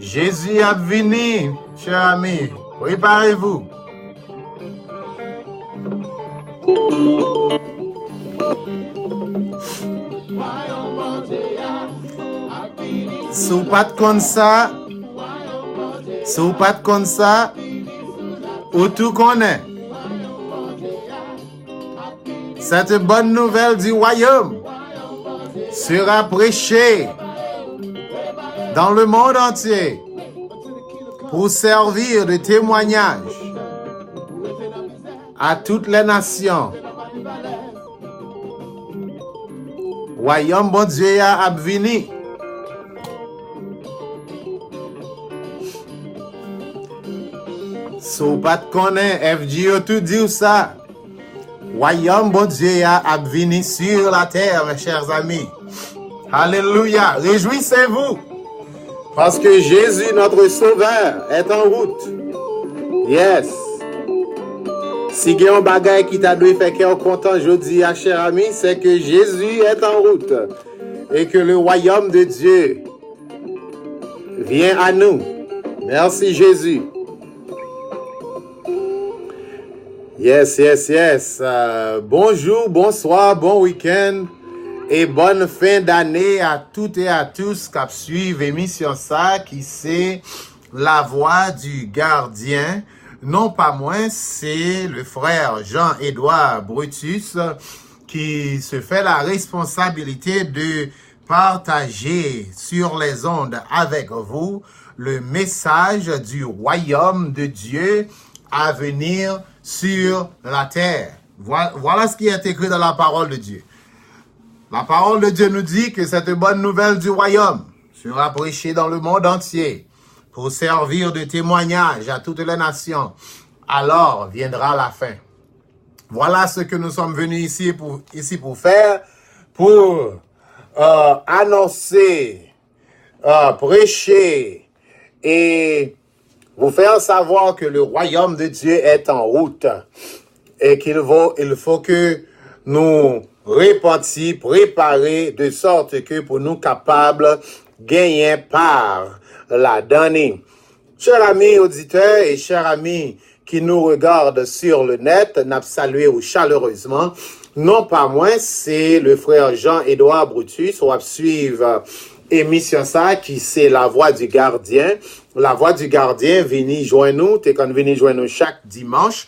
Jésus a venu, chers amis. Préparez-vous. Si vous pas comme ça, ou tout connaît. Cette bonne nouvelle du royaume sera prêchée dans le monde entier pour servir de témoignage à toutes les nations. Royaume bon Dieu a venu. Si vous pas connaît, FGO tout dit ça. Royaume bon Dieu a venu sur la terre, mes chers amis. Alléluia. Réjouissez-vous. Parce que Jésus, notre Sauveur, est en route. Yes. Si il y a un bagage qui t'a dû faire qu'on est content aujourd'hui, cher ami, c'est que Jésus est en route. Et que le royaume de Dieu vient à nous. Merci Jésus. Yes. Bonjour, bonsoir, bon week-end et bonne fin d'année à toutes et à tous qui suivent l'émission ça qui c'est La Voix du Gardien. Non pas moins, c'est le frère Jean-Édouard Brutus qui se fait la responsabilité de partager sur les ondes avec vous le message du royaume de Dieu à venir sur la terre. Voilà ce qui est écrit dans la parole de Dieu. La parole de Dieu nous dit que cette bonne nouvelle du royaume sera prêchée dans le monde entier pour servir de témoignage à toutes les nations. Alors viendra la fin. Voilà ce que nous sommes venus ici pour faire, pour annoncer, prêcher et vous faire savoir que le royaume de Dieu est en route et il faut que nous répartis, préparer de sorte que pour nous capables gagner par la donnée. Chers amis auditeurs et chers amis qui nous regardent sur le net, nous saluons chaleureusement. Non pas moins, c'est le frère Jean-Édouard Brutus. On va suivre émission ça qui c'est La Voix du Gardien. La Voix du Gardien, venez joindre nous. T'es quand venez joindre nous chaque dimanche.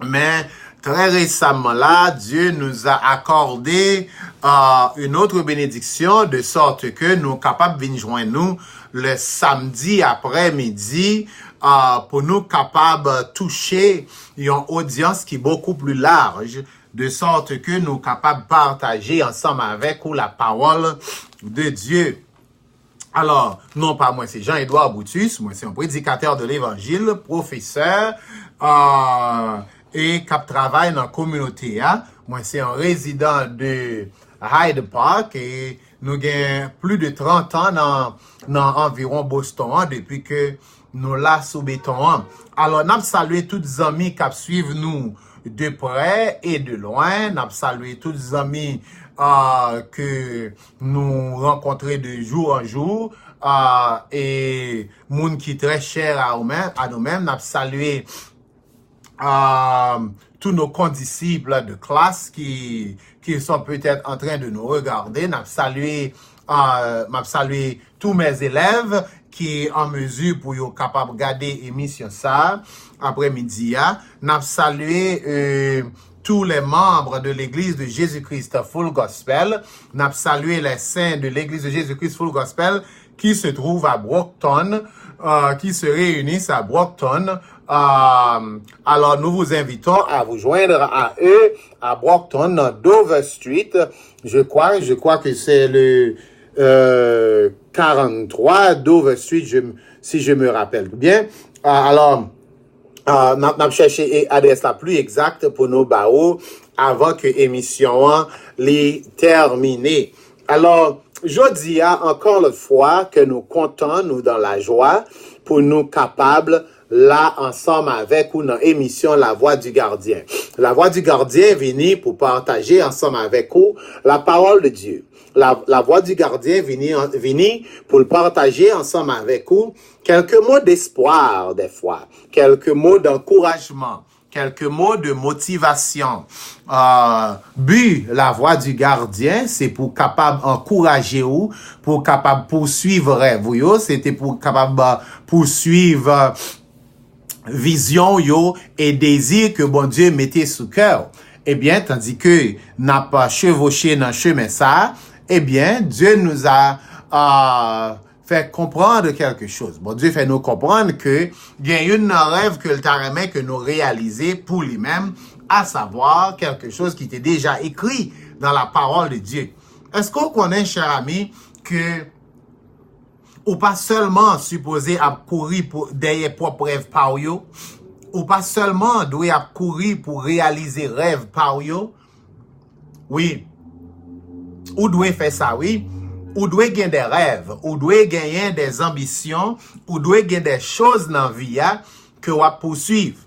Mais très récemment là, Dieu nous a accordé une autre bénédiction de sorte que nous sommes capables de venir joindre nous le samedi après-midi pour nous capables de toucher une audience qui est beaucoup plus large de sorte que nous sommes capables de partager ensemble avec vous la parole de Dieu. Alors, non pas moi, c'est Jean-Édouard Brutus, moi c'est un prédicateur de l'évangile, professeur, et qui travaille dans la communauté. Moi c'est un résident de Hyde Park et nous avons plus de 30 ans dans environ Boston depuis que nous là sous béton. Alors, nous saluons tous les amis qui suivent nous de près et de loin. Nous saluons tous les amis que nous rencontrons de jour en jour et monde qui est très cher à nous-mêmes. Nous saluons tous nos condisciples de classe qui sont peut-être en train de nous regarder. Nous saluons tous mes élèves qui est en mesure pour être capable de regarder l'émission ça après-midi. Nous saluons tous les membres de l'Église de Jésus-Christ Full Gospel. Nous saluons les saints de l'Église de Jésus-Christ Full Gospel qui se trouvent à Brockton, qui se réunissent à Brockton. Alors, nous vous invitons à vous joindre à eux à Brockton, dans Dover Street. Je crois que c'est le 43 Dover Street, si je me rappelle bien. Alors, n'a cherché l'adresse la plus exacte pour nos barreaux avant que l'émission les termine. Alors, je dis encore une fois que nous comptons, nous dans la joie, pour nous capables là ensemble avec ou dans émission La Voix du Gardien. La Voix du Gardien vient pour partager ensemble avec vous la parole de Dieu. La Voix du Gardien vient pour partager ensemble avec vous quelques mots d'espoir des fois, quelques mots d'encouragement, quelques mots de motivation. But, la Voix du Gardien, c'est pour capable encourager ou, pour capable poursuivre rêve yo, c'était pour capable poursuivre vision yo et désir que bon Dieu mettait sous cœur. Eh bien, tandis que n'a pas chevauché dans chemin ça, eh bien, Dieu nous a fait comprendre quelque chose. Bon Dieu fait nous comprendre que il y a une rêve que le taremé que nous réaliser pour lui-même, à savoir quelque chose qui était déjà écrit dans la parole de Dieu. Est-ce qu'on connaît, cher ami, que ou pas seulement supposé à courir pour derrière propre rêve par yo, ou pas seulement doit courir pour réaliser rêve par yo? Oui. Ou doit faire ça, oui. Ou doit gagner des rêves, ou doit gagner des ambitions, ou doit gagner des choses dans la vie que vous poursuivre.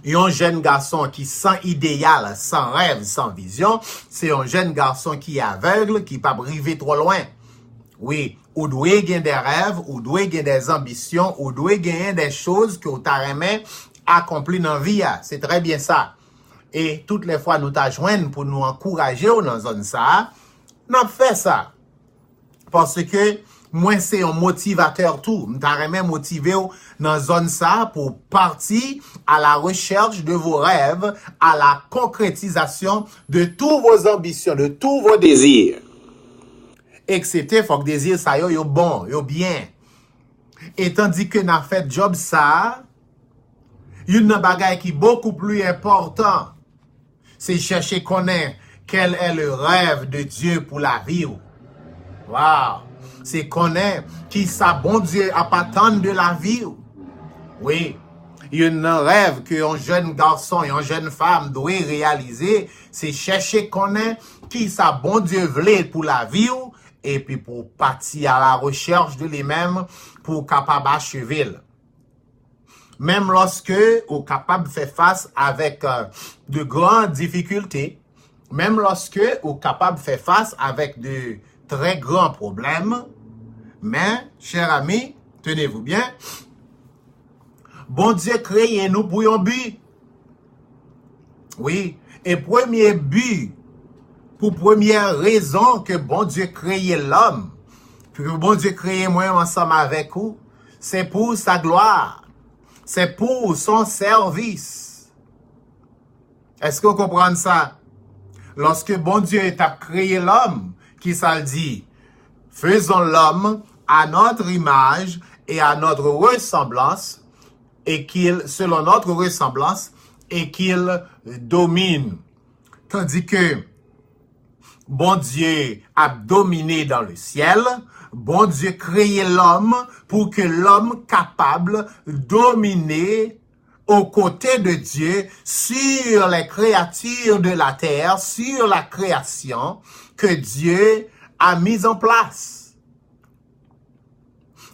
Un jeune garçon qui sans idéal, sans rêve, sans vision, c'est un jeune garçon qui est aveugle, qui ne peut pas arriver trop loin. Oui, ou doit gagner des rêves, ou doit gagner des ambitions, ou doit gagner des choses que vous avez accompli dans la vie. C'est très bien ça. Et toutes les fois nous t'ajoignons pour nous encourager dans la zone ça, nous fait ça. Parce que moi, c'est un motivateur tout. Nous t'aimons motiver dans la zone ça pour partir à la recherche de vos rêves, à la concrétisation de tous vos ambitions, de tous vos désirs. Excepté, faut que désir ça yo bon, yo bien. Et tandis que nous fait job ça, une bagaille qui est beaucoup plus important, c'est chercher connaître quel est le rêve de Dieu pour la vie. Wow! C'est connaître qui ça bon Dieu a pas tant de la vie. Oui. Il y a un rêve qu'un jeune garçon et une jeune femme doivent réaliser, c'est chercher connaître qui ça bon Dieu voulait pour la vie et puis pour partir à la recherche de lui-même pour capable achever. Même lorsque on est capable de faire face avec de grandes difficultés, même lorsque on est capable de faire face avec de très grands problèmes, mais, chers amis, tenez-vous bien, bon Dieu crée nous pour un but. Oui, et premier but, pour première raison que bon Dieu crée l'homme, que bon Dieu crée moi ensemble avec vous, c'est pour sa gloire. C'est pour son service. Est-ce que vous comprenez ça? Lorsque bon Dieu a créé l'homme, qui ça le dit? Faisons l'homme à notre image et à notre ressemblance, et qu'il, selon notre ressemblance, et qu'il domine. Tandis que bon Dieu a dominé dans le ciel, bon Dieu créé l'homme pour que l'homme capable de dominer aux côtés de Dieu sur les créatures de la terre, sur la création que Dieu a mise en place.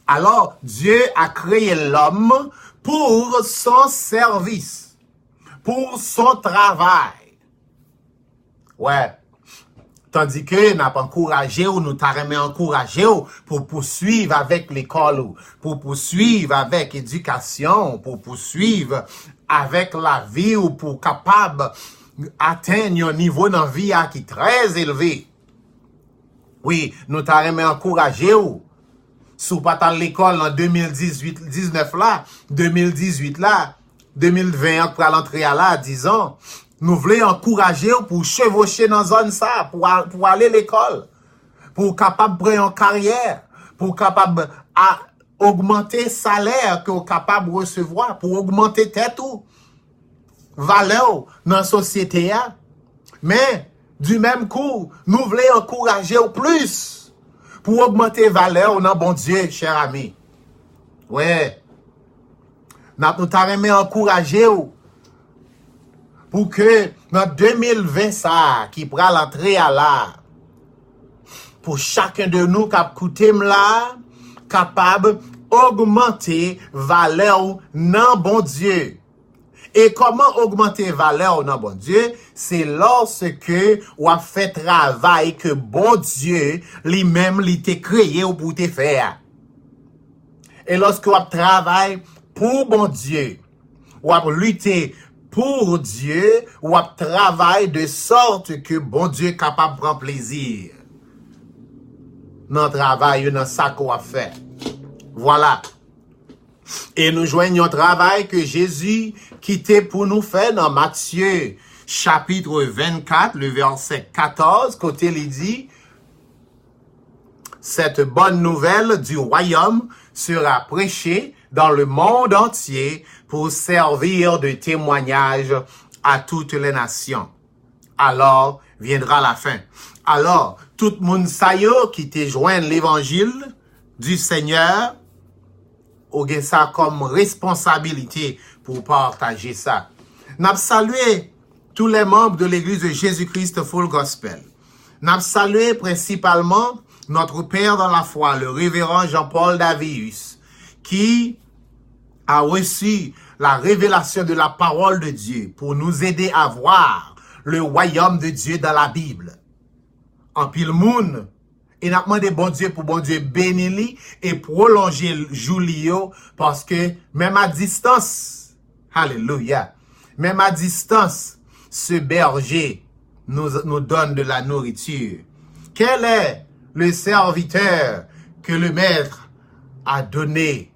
Alors, Dieu a créé l'homme pour son service, pour son travail. Ouais. Tandis que n'a pas encouragé ou nous t'arrêtons encouragé pour poursuivre avec l'école, pour poursuivre avec l'éducation, pour poursuivre avec la vie ou pour capable atteindre un niveau dans la vie qui est très élevé. Oui, nous t'arrêtons encouragé ou sous pas à l'école en 2018 là, 2018 là, 2020 pour l'entrée à là, disons. Nous voulons encourager pour chevaucher dans la zone ça, pour aller à l'école, pour capable prendre une carrière, pour capable augmenter le salaire que vous capable de recevoir, pour augmenter tête ou valeur dans la société. Mais, du même coup, nous voulons encourager au plus pour augmenter valeur dans bon Dieu, cher ami. Ouais. Nous t'arrêtons encourager pour que dans 2020 ça, qui prend l'entrée à là, pour chacun de nous qui a écouté là, capable augmenter valeur nan bon Dieu. Et comment augmenter valeur nan bon Dieu? C'est lorsque ou a fait travail que bon Dieu lui-même li te créé ou pour te faire. Et lorsque ou a travail pour bon Dieu, ou a lutter pour Dieu, ou a travail de sorte que bon Dieu est capable de prendre plaisir dans le travail, dans ça qu'on a fait. Voilà. Et nous joignons un travail que Jésus quittait pour nous faire dans Matthieu, chapitre 24, le verset 14, côté il dit, cette bonne nouvelle du royaume sera prêchée dans le monde entier pour servir de témoignage à toutes les nations. Alors viendra la fin. Alors, tout le monde qui te joint l'évangile du Seigneur, ou gen ça comme responsabilité pour partager ça. N'a salué tous les membres de l'église de Jésus-Christ Full Gospel. N'a salué principalement notre père dans la foi, le révérend Jean-Paul Davius, qui a reçu la révélation de la parole de Dieu pour nous aider à voir le royaume de Dieu dans la Bible. En pile moun, et n'a demandé bon Dieu pour bon Dieu bénir et prolonger Julio parce que même à distance, alléluia, même à distance, ce berger nous donne de la nourriture. Quel est le serviteur que le maître a donné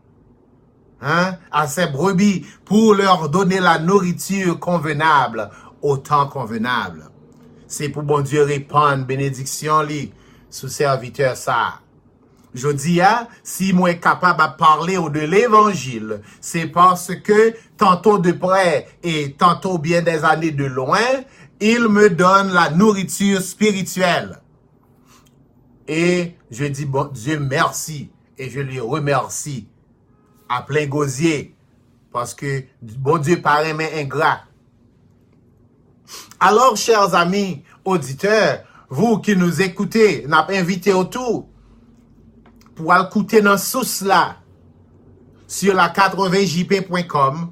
à ses brebis pour leur donner la nourriture convenable au temps convenable? C'est pour bon Dieu répandre bénédiction li sous serviteur ça. Je dis, si moi est capable de parler de l'évangile, c'est parce que tantôt de près et tantôt bien des années de loin, il me donne la nourriture spirituelle. Et je dis, bon Dieu, merci. Et je lui remercie à plein gosier. Parce que bon Dieu paraît mais ingrat. Alors, chers amis, auditeurs, vous qui nous écoutez, n'a pas invité autour pour aller écouter dans source là sur la 80jp.com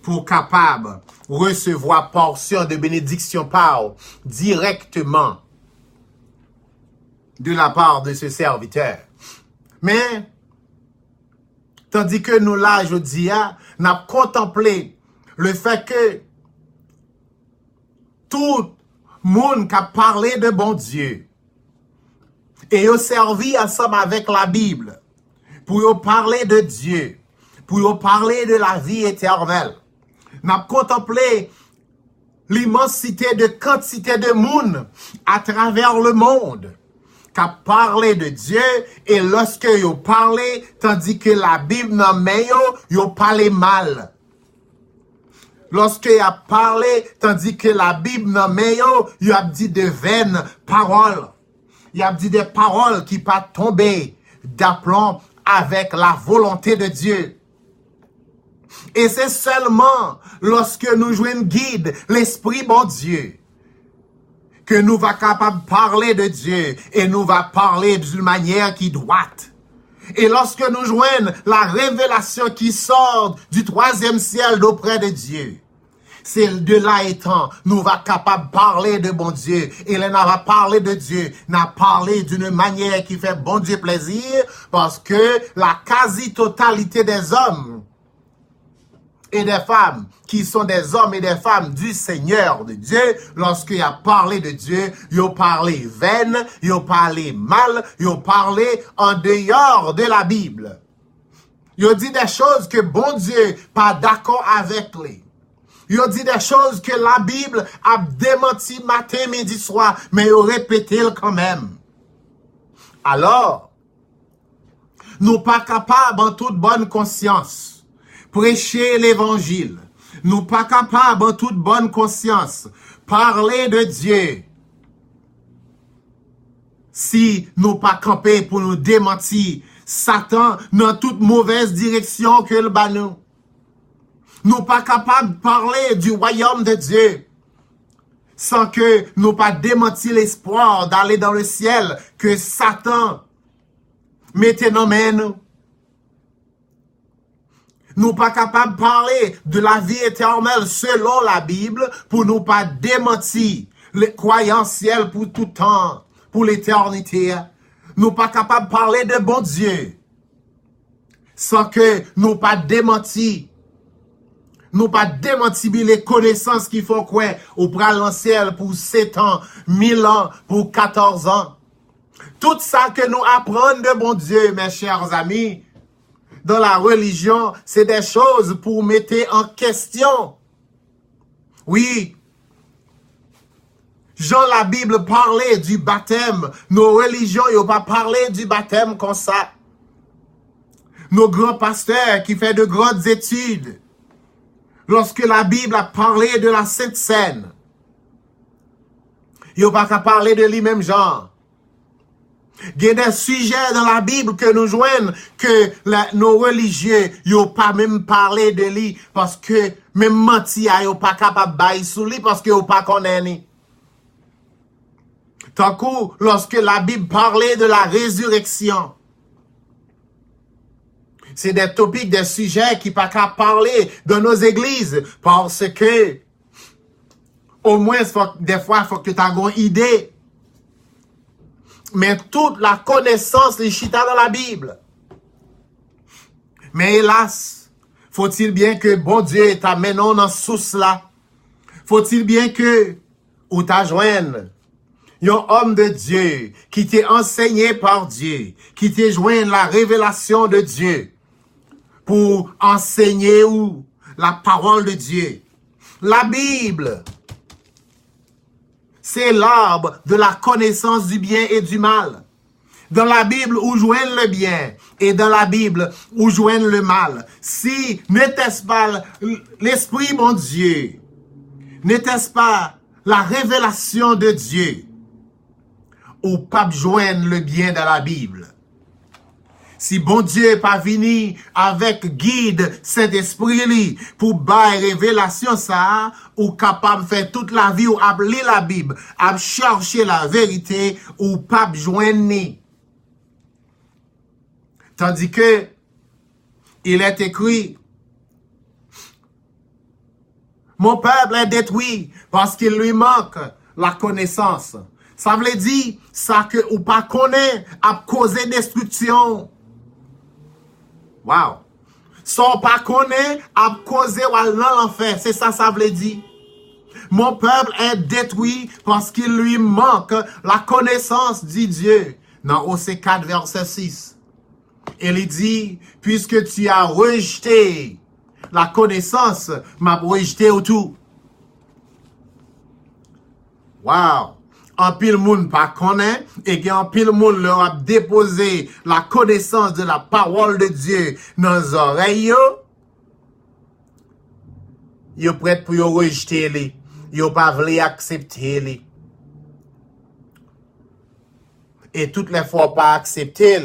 pour capable recevoir portion de bénédiction par directement de la part de ce serviteur. Mais tandis que nous là, je dis, n'a contemplé le fait que tout monde qui a parlé de bon Dieu et a servi ensemble avec la Bible pour parler de Dieu, pour parler de la vie éternelle. N'a contemplé l'immensité de quantité de monde à travers le monde qui a parlé de Dieu et lorsque yo parlé tandis que la Bible n'a yo parlé mal. Lorsque il a parlé, tandis que la Bible n'a il a dit de vaines paroles. Il a dit des paroles qui pas tomber d'aplomb avec la volonté de Dieu. Et c'est seulement lorsque nous jouons guide, l'Esprit bon Dieu, que nous va capable de parler de Dieu et nous va parler d'une manière qui droite. Et lorsque nous joignons la révélation qui sort du troisième ciel d'auprès de Dieu, c'est de là étant, nous va capable de parler de bon Dieu. Et là, n'a va parler de Dieu, n'a parlé d'une manière qui fait bon Dieu plaisir, parce que la quasi-totalité des hommes et des femmes, qui sont des hommes et des femmes du Seigneur de Dieu, lorsqu'il a parlé de Dieu, il a parlé vaine, il a parlé mal, il a parlé en dehors de la Bible. Il a dit des choses que bon Dieu pas d'accord avec lui. Il a dit des choses que la Bible a démenti matin, midi, soir, mais il a répété quand même. Alors, nous pas capables en toute bonne conscience prêcher l'évangile. Nous pas capables en toute bonne conscience parler de Dieu. Si nous pas campés pour nous démentir Satan dans toute mauvaise direction que le bat nous. Nous pas capables de parler du royaume de Dieu sans que nous pas démentir l'espoir d'aller dans le ciel que Satan mettait dans main nous. Nous pas capables de parler de la vie éternelle selon la Bible pour nous pas démentir les croyanciels pour tout temps, pour l'éternité. Nous pas capables de parler de bon Dieu sans que nous pas démentir. Nous pas démentir les connaissances qu'il faut quoi au pral en ciel pour 7 ans, 1000 ans, pour 14 ans. Tout ça que nous apprenons de bon Dieu, mes chers amis, dans la religion, c'est des choses pour mettre en question. Oui. Jean la Bible parlait du baptême. Nos religions n'ont pas parlé du baptême comme ça. Nos grands pasteurs qui font de grandes études, lorsque la Bible a parlé de la Sainte Seine, ils n'ont pas qu'à parler de lui-même genre. Il y a des sujets dans la Bible que nous joignons que nos religieux n'ont pas même parlé de lui parce que même menti, ils n'ont pas capable de bailler sur lui parce qu'ils n'ont pas connaît. Tant que lorsque la Bible parlait de la résurrection, c'est des topics, des sujets qui pas qu'à parler dans nos églises parce que au moins des fois il faut que tu aies une idée. Mais toute la connaissance les chita dans la Bible. Mais hélas, faut-il bien que bon Dieu t'amène dans source là. Faut-il bien que ou t'ajoigne un homme de Dieu qui t'est enseigné par Dieu, qui t'est joint la révélation de Dieu pour enseigner ou la parole de Dieu. La Bible, c'est l'arbre de la connaissance du bien et du mal. Dans la Bible, où joignent le bien, et dans la Bible, où joignent le mal. Si n'était-ce pas l'Esprit, mon Dieu, n'était-ce pas la révélation de Dieu, ou pas joindre le bien dans la Bible? Si bon Dieu n'est pas venu avec guide Saint-Esprit pour bailler révélation ça, ou capable de faire toute la vie ou à lire la Bible, à chercher la vérité ou pas joindre. Tandis que il est écrit, mon peuple est détruit parce qu'il lui manque la connaissance. Ça veut dire ça que ou pas connaît a causé destruction. Wow. Sans pas connaître, a causé l'enfer. C'est ça, ça veut dire. Mon peuple est détruit parce qu'il lui manque la connaissance du Dieu. Dans Osée 4, verset 6. Il dit, puisque tu as rejeté la connaissance, m'a rejeté autour. Wow. En pile monde pas connaît et qu'en pile monde leur a déposé la connaissance de la parole de Dieu dans les oreilles. Ils sont prêts pour rejeter les. Ils n'ont pas voulu accepter les. Et toutes les fois pas accepter.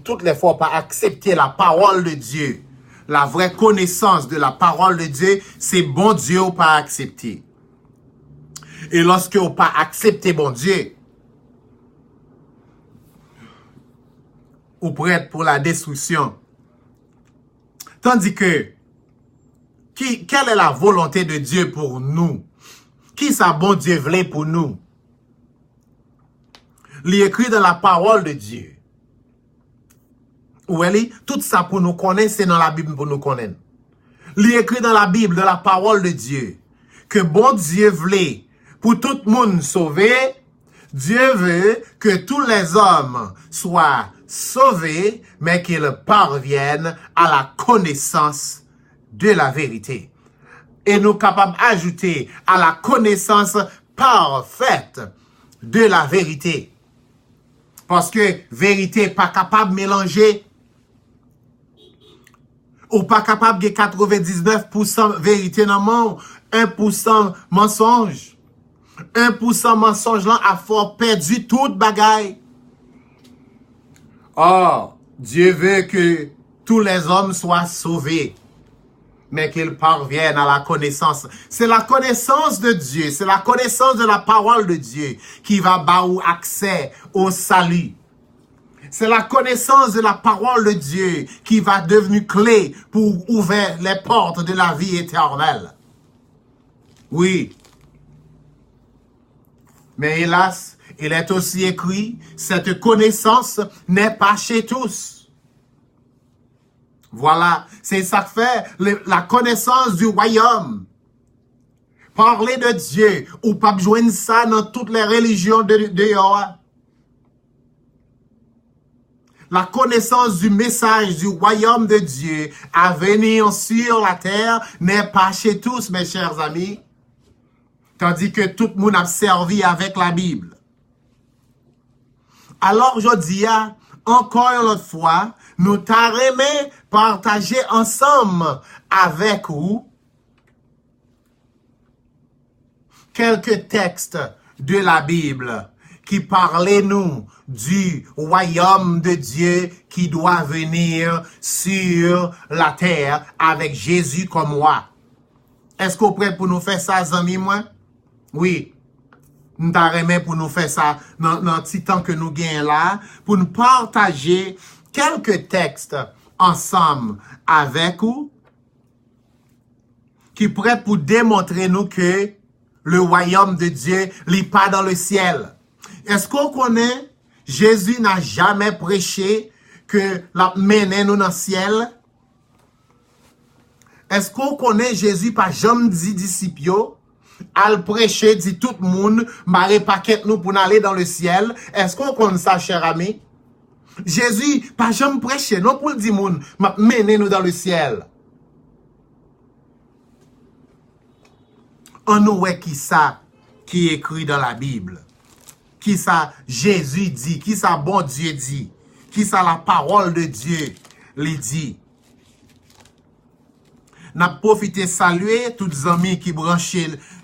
Toutes les fois pas accepter la parole de Dieu. La vraie connaissance de la parole de Dieu, c'est bon Dieu ou pas accepter. Et lorsque vous pas accepté bon Dieu, vous prêt pour la destruction. Tandis que, quelle est la volonté de Dieu pour nous? Qui ça bon Dieu voulait pour nous? Il est écrit dans la parole de Dieu. Ou elle tout ça pour nous connaître, c'est dans la Bible pour nous connaître. Il est écrit dans la Bible, dans la parole de Dieu, que bon Dieu voulait pour tout le monde sauvé, Dieu veut que tous les hommes soient sauvés, mais qu'ils parviennent à la connaissance de la vérité. Et nous capables d'ajouter à la connaissance parfaite de la vérité. Parce que vérité pas capable de mélanger. Ou pas capable de 99% vérité dans le monde, 1% mensonge. 1% mensonge là a fort perdu toute bagaille. Or, Dieu veut que tous les hommes soient sauvés, mais qu'ils parviennent à la connaissance. C'est la connaissance de Dieu, c'est la connaissance de la parole de Dieu qui va baou accès au salut. C'est la connaissance de la parole de Dieu qui va devenir clé pour ouvrir les portes de la vie éternelle. Oui. Mais hélas, il est aussi écrit, cette connaissance n'est pas chez tous. Voilà, c'est ça que fait la connaissance du royaume. Parler de Dieu, ou pas joindre ça dans toutes les religions de Yahweh. La connaissance du message du royaume de Dieu à venir sur la terre n'est pas chez tous, mes chers amis. Tandis que tout le monde a servi avec la Bible. Alors, je dis, encore une fois, nous t'arrêtons partager ensemble avec vous quelques textes de la Bible qui parlaient nous du royaume de Dieu qui doit venir sur la terre avec Jésus comme roi. Est-ce que vous êtes prêts pour nous faire ça, amis, moi? Oui. Nous t'arrêtons pour nous faire ça dans le petit temps que nous gagnons là, pour nous partager quelques textes ensemble avec vous qui prêt pour démontrer nous que le royaume de Dieu n'est pas dans le ciel. Est-ce qu'on connaît, Jésus n'a jamais prêché que la mener nous dans le ciel? Est-ce qu'on connaît Jésus pas jamais dit disciples, al prêcher, dit tout le monde, marre paquet nous pour aller dans le ciel? Est-ce qu'on connaît ça, cher ami? Jésus pas jamais prêché, non pour dire monde, mener nous dans le ciel. On nous voit qui ça qui est écrit dans la Bible. Qui ça Jésus dit, qui ça bon Dieu dit, qui ça la parole de Dieu lui dit. N'a profité saluer tous les amis qui branchent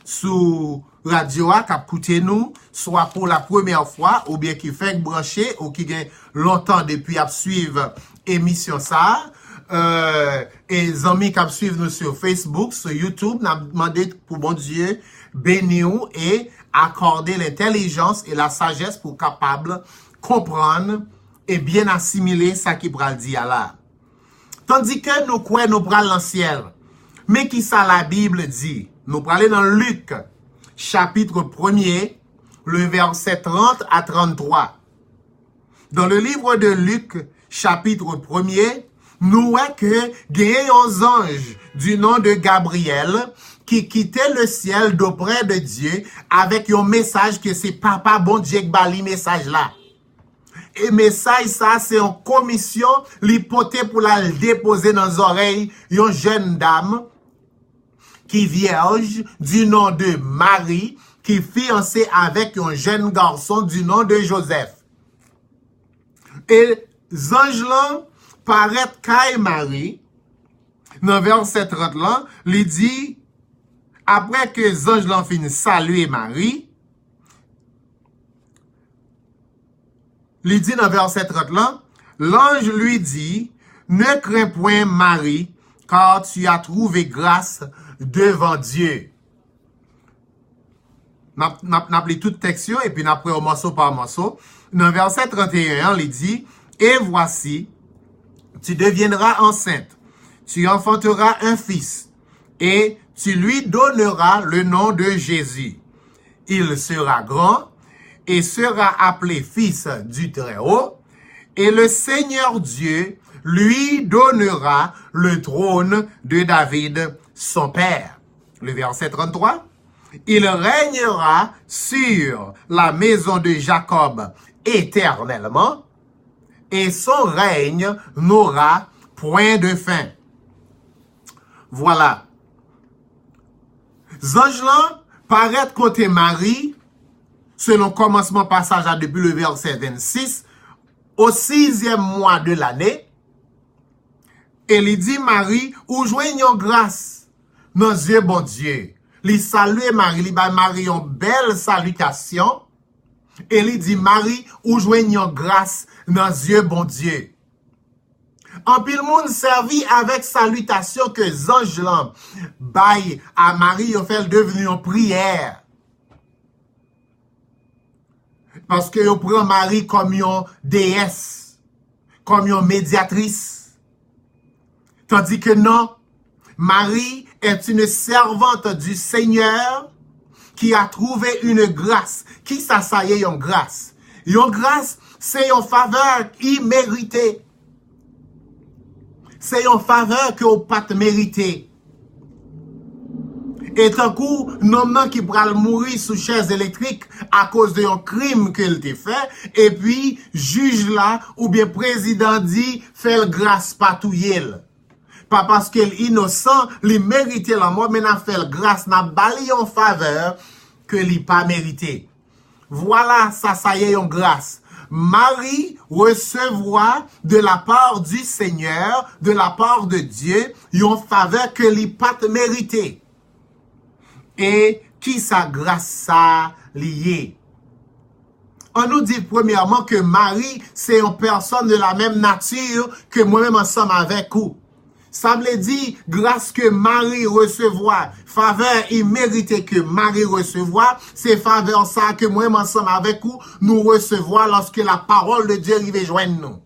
sous radio qui écoutent nous, soit pour la première fois ou bien qui fait brancher ou qui gagne longtemps depuis à suivre émission ça. Et les amis qui suivent nous sur Facebook, sur YouTube, n'a demandé pour bon Dieu bénir et accorder l'intelligence et la sagesse pour capable comprendre et bien assimiler ça qui pral dit là. Tandis que nous croyons nous pral dans le ciel. Mais qui ça la Bible dit? Nous pral dans Luc, chapitre 1er, le verset 30 à 33. Dans le livre de Luc, chapitre 1er, nous voyons que il y a un ange du nom de Gabriel qui quittait le ciel d'auprès de Dieu avec un message que c'est papa bon Dieu qui bali message là. Et message ça c'est en commission l'hypothèse pour la déposer dans les oreilles une jeune dame qui vierge du nom de Marie qui fiancée avec un jeune garçon du nom de Joseph. Et ange là paraît Kai Marie, dans verset 30 là, lui dit, après que l'ange l'en fin saluer Marie, lui dit dans verset 30 là, l'ange lui dit, ne crains point Marie, car tu as trouvé grâce devant Dieu. N'a pris tout texte et puis n'a pris un morceau par morceau. Dans verset 31, il dit, et voici, tu deviendras enceinte, tu enfanteras un fils, et tu lui donneras le nom de Jésus. Il sera grand, et sera appelé fils du Très-Haut, et le Seigneur Dieu lui donnera le trône de David, son père. Le verset 33, il régnera sur la maison de Jacob éternellement, et son règne n'aura point de fin. Voilà. Zangelan paraît côté Marie, selon commencement passage depuis le verset 26, au 6e mois de l'année, et il dit Marie, ou joignons grâce dans Dieu bon Dieu. Il salue Marie, il ba Marie une belle salutation, et il dit Marie, ou joignons grâce dans Dieu bon Dieu. En pile monde servi avec salutation que Zange baille à Marie, on fait devenir une prière. Parce que on prend Marie comme une déesse. comme une médiatrice. Tandis que non, Marie est une servante du Seigneur qui a trouvé une grâce. Qui ça y est, une grâce? Une grâce, c'est une faveur imméritée. C'est une faveur que vous pas mérité. Et tant coup, non qui pral mourir sous chaise électrique à cause d'un crime qu'il t'a fait, et puis, juge là, ou bien président dit, fait le grâce patouille. Pas parce qu'il est innocent, il mérite la mort, mais n'a fait le grâce, n'a bali en faveur que il pas mérité. Voilà, ça y est, une grâce. Marie recevra de la part du Seigneur, de la part de Dieu, une faveur que il pas mérité. Et qui sa grâce ça lié? On nous dit premièrement que Marie, c'est une personne de la même nature que moi-même ensemble avec vous. Ça veut dire, grâce que Marie recevra, faveur imméritée que Marie recevra, c'est faveur ça que moi-même ensemble avec vous, nous recevons lorsque la parole de Dieu arrive joindre nous.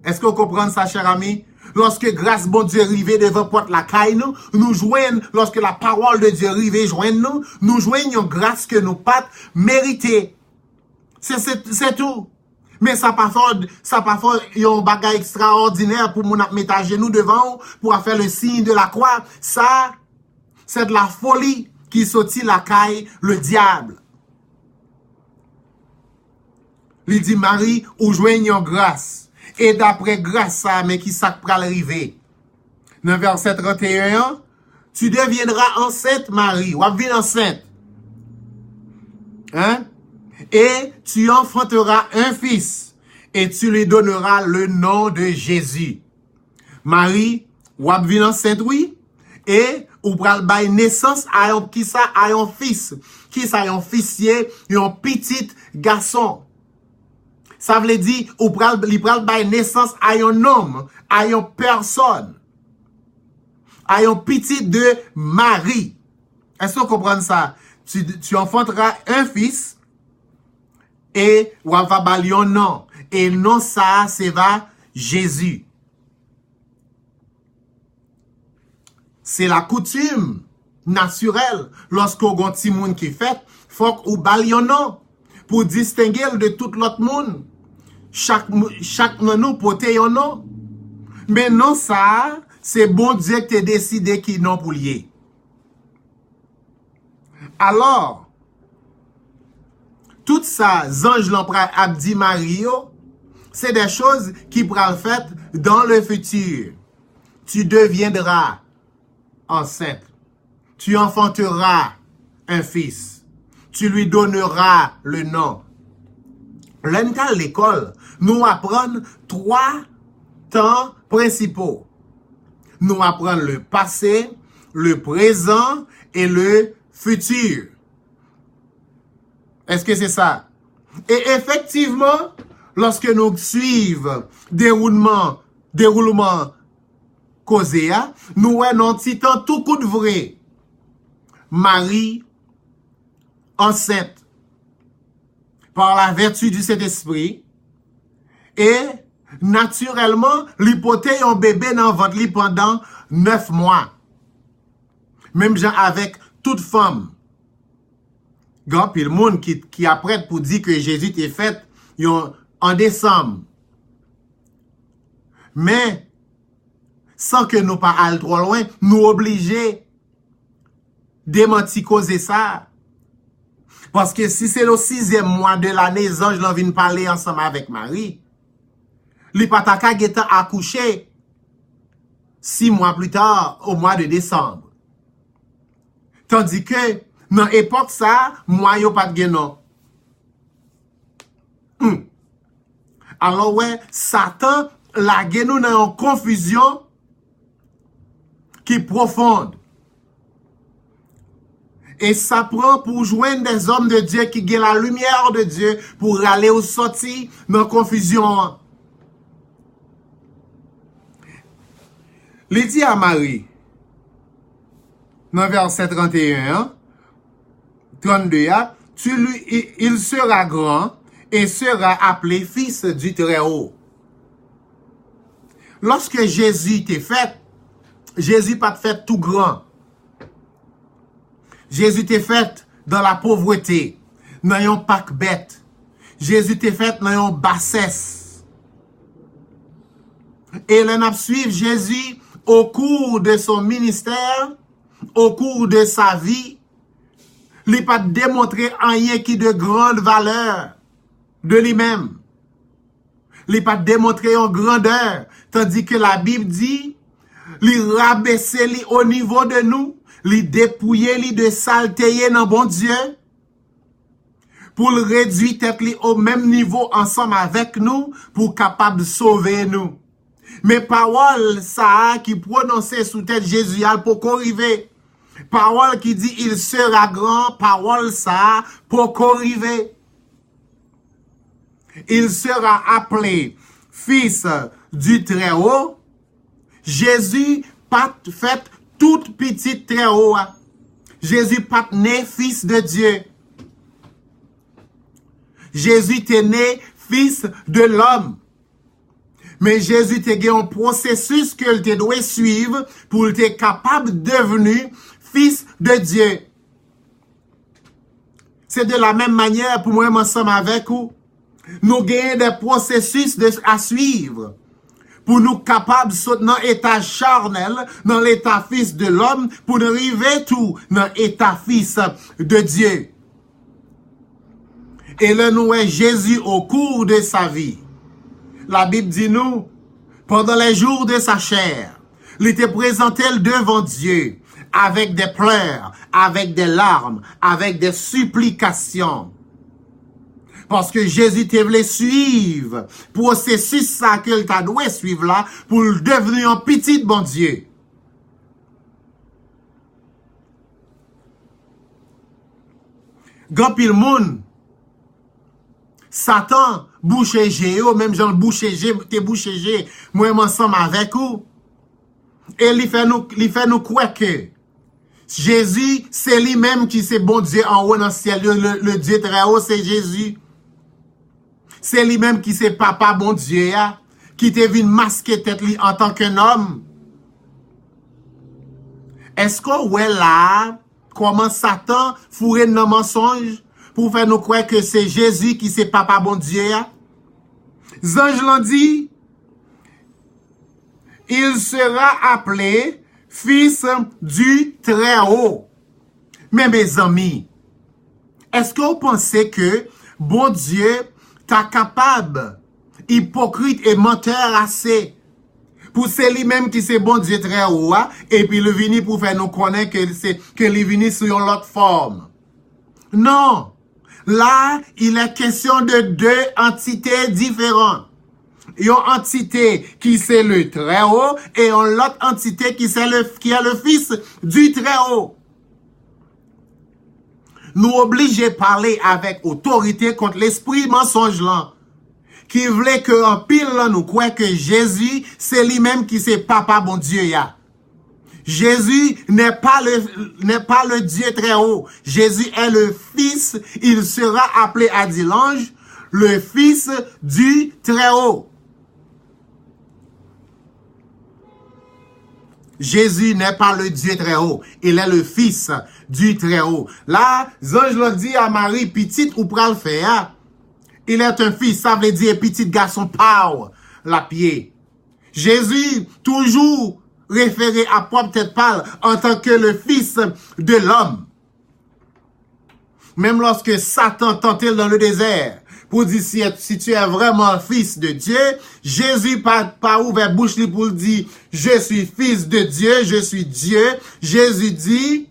Est-ce que vous comprenez ça, cher ami? Lorsque grâce bon Dieu arrive devant porte la caille nous joignons, lorsque la parole de Dieu arrive joindre nous joignons grâce que nous pas mérité. C'est tout. Mais ça pas fort un bagage extraordinaire pour mon mettre à genoux devant pour faire le signe de la croix. Ça, c'est de la folie qui sortit la caille le diable. Il dit Marie, ou joignons grâce. Et d'après grâce ça, mais qui ça pral arriver. Dans verset 31, tu deviendras enceinte, Marie. Ou bien enceinte. Hein? Et tu enfanteras un fils. Et tu lui donneras le nom de Jésus. Marie, ou bien enceinte, oui. Et ou pral bay naissance à un qui ça à un fils. Qui ça un fils, un petit garçon. Ça veut dire, ou pral bay naissance à un homme, à une personne, à un petit de Marie. Est-ce que vous comprenez ça? Tu enfanteras un fils, et ou va bali un nom. Et non ça, c'est va Jésus. C'est la coutume naturelle. Lorsqu'on a un petit monde qui fait, faut qu'on bali un nom. Pour distinguer de tout l'autre monde. Chaque nous pote un nom. Mais non ça, c'est bon Dieu qui a décidé qui non pour lier. Alors, tout ça, ange l'emprunt Abdi Mario, c'est des choses qui pourront faire dans le futur. Tu deviendras enceinte. Tu enfanteras un fils. Tu lui donneras le nom. L'ental l'école nous apprend 3 temps principaux. Nous apprenons le passé, le présent et le futur. Est-ce que c'est ça? Et effectivement, lorsque nous suivons déroulement causé, nous avons un petit temps tout coup de vrai. Marie, enceinte, par la vertu du Saint-Esprit, et naturellement, l'hypothèse un bébé dans votre lit pendant 9 mois. Même genre avec toute femme. Grand pile monde qui apprête pour dire que Jésus est fait en décembre. Mais, sans que nous pas aller trop loin, nous obliger démentir causer ça. Parce que si c'est le 6e mois de l'année, les anges viennent parler ensemble avec Marie. Les pataka étant accouché 6 mois plus tard, au mois de décembre. Tandis que, dans l'époque ça, moi, yo pas de non. Alors ouais, Satan la nous dans une confusion qui est profonde. Et ça prend pour joindre des hommes de Dieu qui ont la lumière de Dieu pour aller au sorti dans la confusion. Il dit à Marie, dans verset 31, 32, il sera grand et sera appelé fils du Très-Haut. Lorsque Jésus t'est fait, Jésus pas fait tout grand. Jésus t'est fait dans la pauvreté, dans yon pack bête. Jésus t'est fait dans yon bassesse. Et l'on a suivi Jésus au cours de son ministère, au cours de sa vie. Il n'a pas démontré rien qui de grande valeur de lui-même. Il n'a pas démontré en grandeur. Tandis que la Bible dit, il rabaissait au niveau de nous, il dépouillait de saleté dans bon Dieu, pour le réduire tête au même niveau ensemble avec nous, pour capable de sauver nous. Mais parole ça qui prononçait sous tête Jésus pour qu'arriver. Parole qui dit il sera grand, parole ça pour qu'arriver. Il sera appelé fils du Très-Haut. Jésus pas fait toute petite Très-Haut. Jésus pas né fils de Dieu. Jésus est né fils de l'homme. Mais Jésus te gagné un processus que te doit suivre pour être capable de devenir fils de Dieu. C'est de la même manière pour moi ensemble avec vous. Nous gagnons des processus à suivre pour nous capables de sauter dans l'état charnel, dans l'état fils de l'homme, pour nous arriver tout dans l'état fils de Dieu. Et là, nous est Jésus au cours de sa vie. La Bible dit nous, pendant les jours de sa chair, il était présenté devant Dieu avec des pleurs, avec des larmes, avec des supplications. Parce que Jésus te voulait suivre, processus ça que tu dois suivre là, pour devenir un petit bon Dieu. Grand pile monde, Satan, boucher Géo, même Jean boucher G, te boucher G, moi ensemble avec vous. Et il fait nous croire que Jésus, c'est lui-même qui c'est bon Dieu en haut dans le ciel, le Dieu très haut, c'est Jésus. C'est lui-même qui c'est papa bon Dieu, qui te vient masquer tête li en tant qu'un homme. Est-ce qu'on voit là, comment Satan fourrait nos mensonges pour faire nous croire que c'est Jésus qui c'est papa bon Dieu? Zange l'ont dit, il sera appelé fils du Très-Haut. Mais mes amis, est-ce que vous pensez que bon Dieu t'a capable, hypocrite et menteur assez, pour c'est lui-même qui c'est bon Dieu Très-Haut, et puis le vini pour faire nous connaître que il vini sur une autre forme? Non. Là, il est question de deux entités différentes. Une entité qui c'est le Très-Haut et une autre entité qui est le Fils du Très-Haut. Nous obligons à parler avec autorité contre l'esprit mensonge là, qui voulait que en pile là nous croit que Jésus c'est lui-même qui c'est papa bon Dieu ya. Jésus n'est pas le Dieu Très-Haut. Jésus est le Fils, il sera appelé à dit l'ange, le Fils du Très-Haut. Jésus n'est pas le Dieu Très-Haut, il est le Fils du Très-Haut. Là, l'ange l'a dit à Marie, petite ou pral faire, il est un fils, ça veut dire petit garçon power, la pied. Jésus, toujours référé à propre tête pâle en tant que le Fils de l'homme. Même lorsque Satan tentait dans le désert pour dire si tu es vraiment fils de Dieu, Jésus pas ouvert bouche pour dire je suis fils de Dieu, je suis Dieu. Jésus dit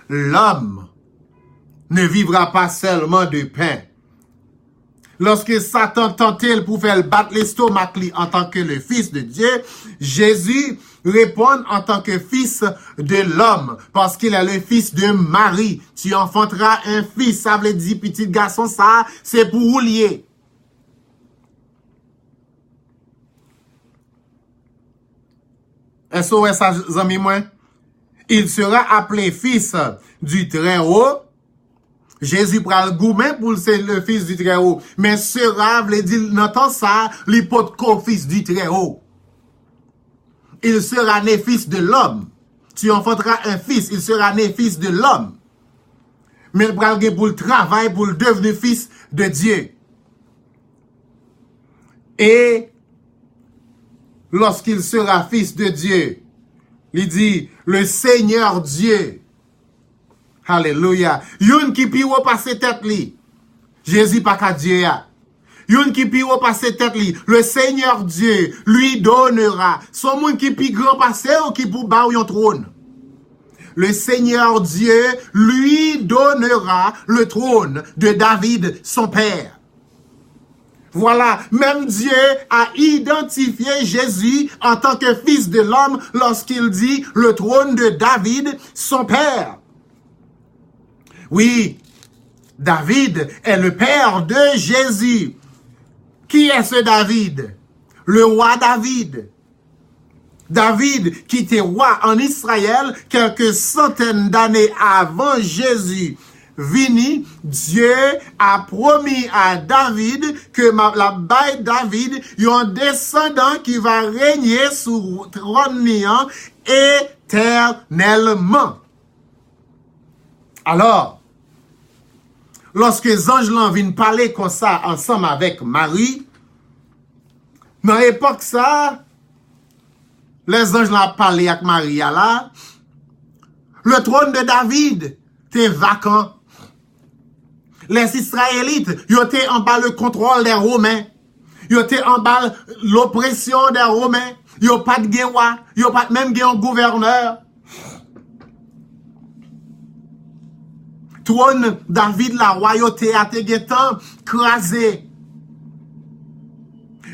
l'homme ne vivra pas seulement de pain. Lorsque Satan tentait pour faire battre l'estomac en tant que le Fils de Dieu, Jésus répond en tant que fils de l'homme, parce qu'il est le fils de Marie. Tu enfanteras un fils, ça veut dire petit garçon, ça, c'est pour vous lier. Est-ce que ça, amis moi? Il sera appelé fils du Très-Haut. Jésus prend le gourmet pour le fils du Très-Haut. Mais sera, veut dire, n'entend ça, l'hypothèse fils du Très-Haut. Il sera né fils de l'homme. Tu enfanteras un fils, il sera né fils de l'homme. Mais il prend pour le travail, pour le devenir fils de Dieu. Et lorsqu'il sera fils de Dieu, il dit, le Seigneur Dieu. Alléluia. Yon qui pi repasse tête li. Jésus pas qu'à Dieu ya. Yon qui pi repasse tête li. Le Seigneur Dieu lui donnera. Son monde qui pi grand passé ou qui pour ba yon trône. Le Seigneur Dieu lui donnera le trône de David, son père. Voilà, même Dieu a identifié Jésus en tant que fils de l'homme lorsqu'il dit le trône de David, son père. Oui, David est le père de Jésus. Qui est ce David? Le roi David. David qui était roi en Israël quelques centaines d'années avant Jésus. Vini, Dieu a promis à David que la baille David, il y a un descendant qui va régner sur le trône éternellement. Alors, lorsque les anges viennent parler comme ça ensemble avec Marie, dans l'époque ça, les anges l'ont parlé avec Marie là, le trône de David était vacant. Les Israélites, ils étaient en bas le contrôle des Romains. Ils étaient en bas l'oppression des Romains. Ils n'ont pas de roi. Ils n'ont pas même un gouverneur. Trône David, la royauté a été crasé.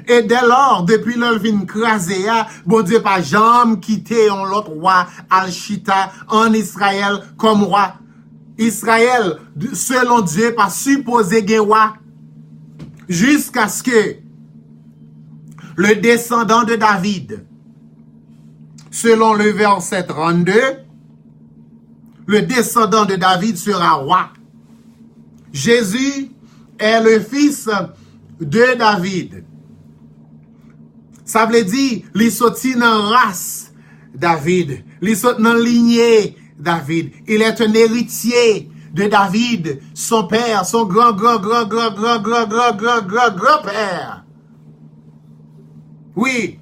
Et dès lors, depuis le vin crasé, bon Dieu pas jamais quitté un autre roi Al-Shita en Israël comme roi. Israël, selon Dieu, pas supposé gen roi. Jusqu'à ce que le descendant de David, selon le verset 32, le descendant de David sera roi. Jésus est le fils de David. Ça veut dire, il sorti dans la race David, il sorti dans la lignée David. Il est un héritier de David, son père, son grand-père. Oui,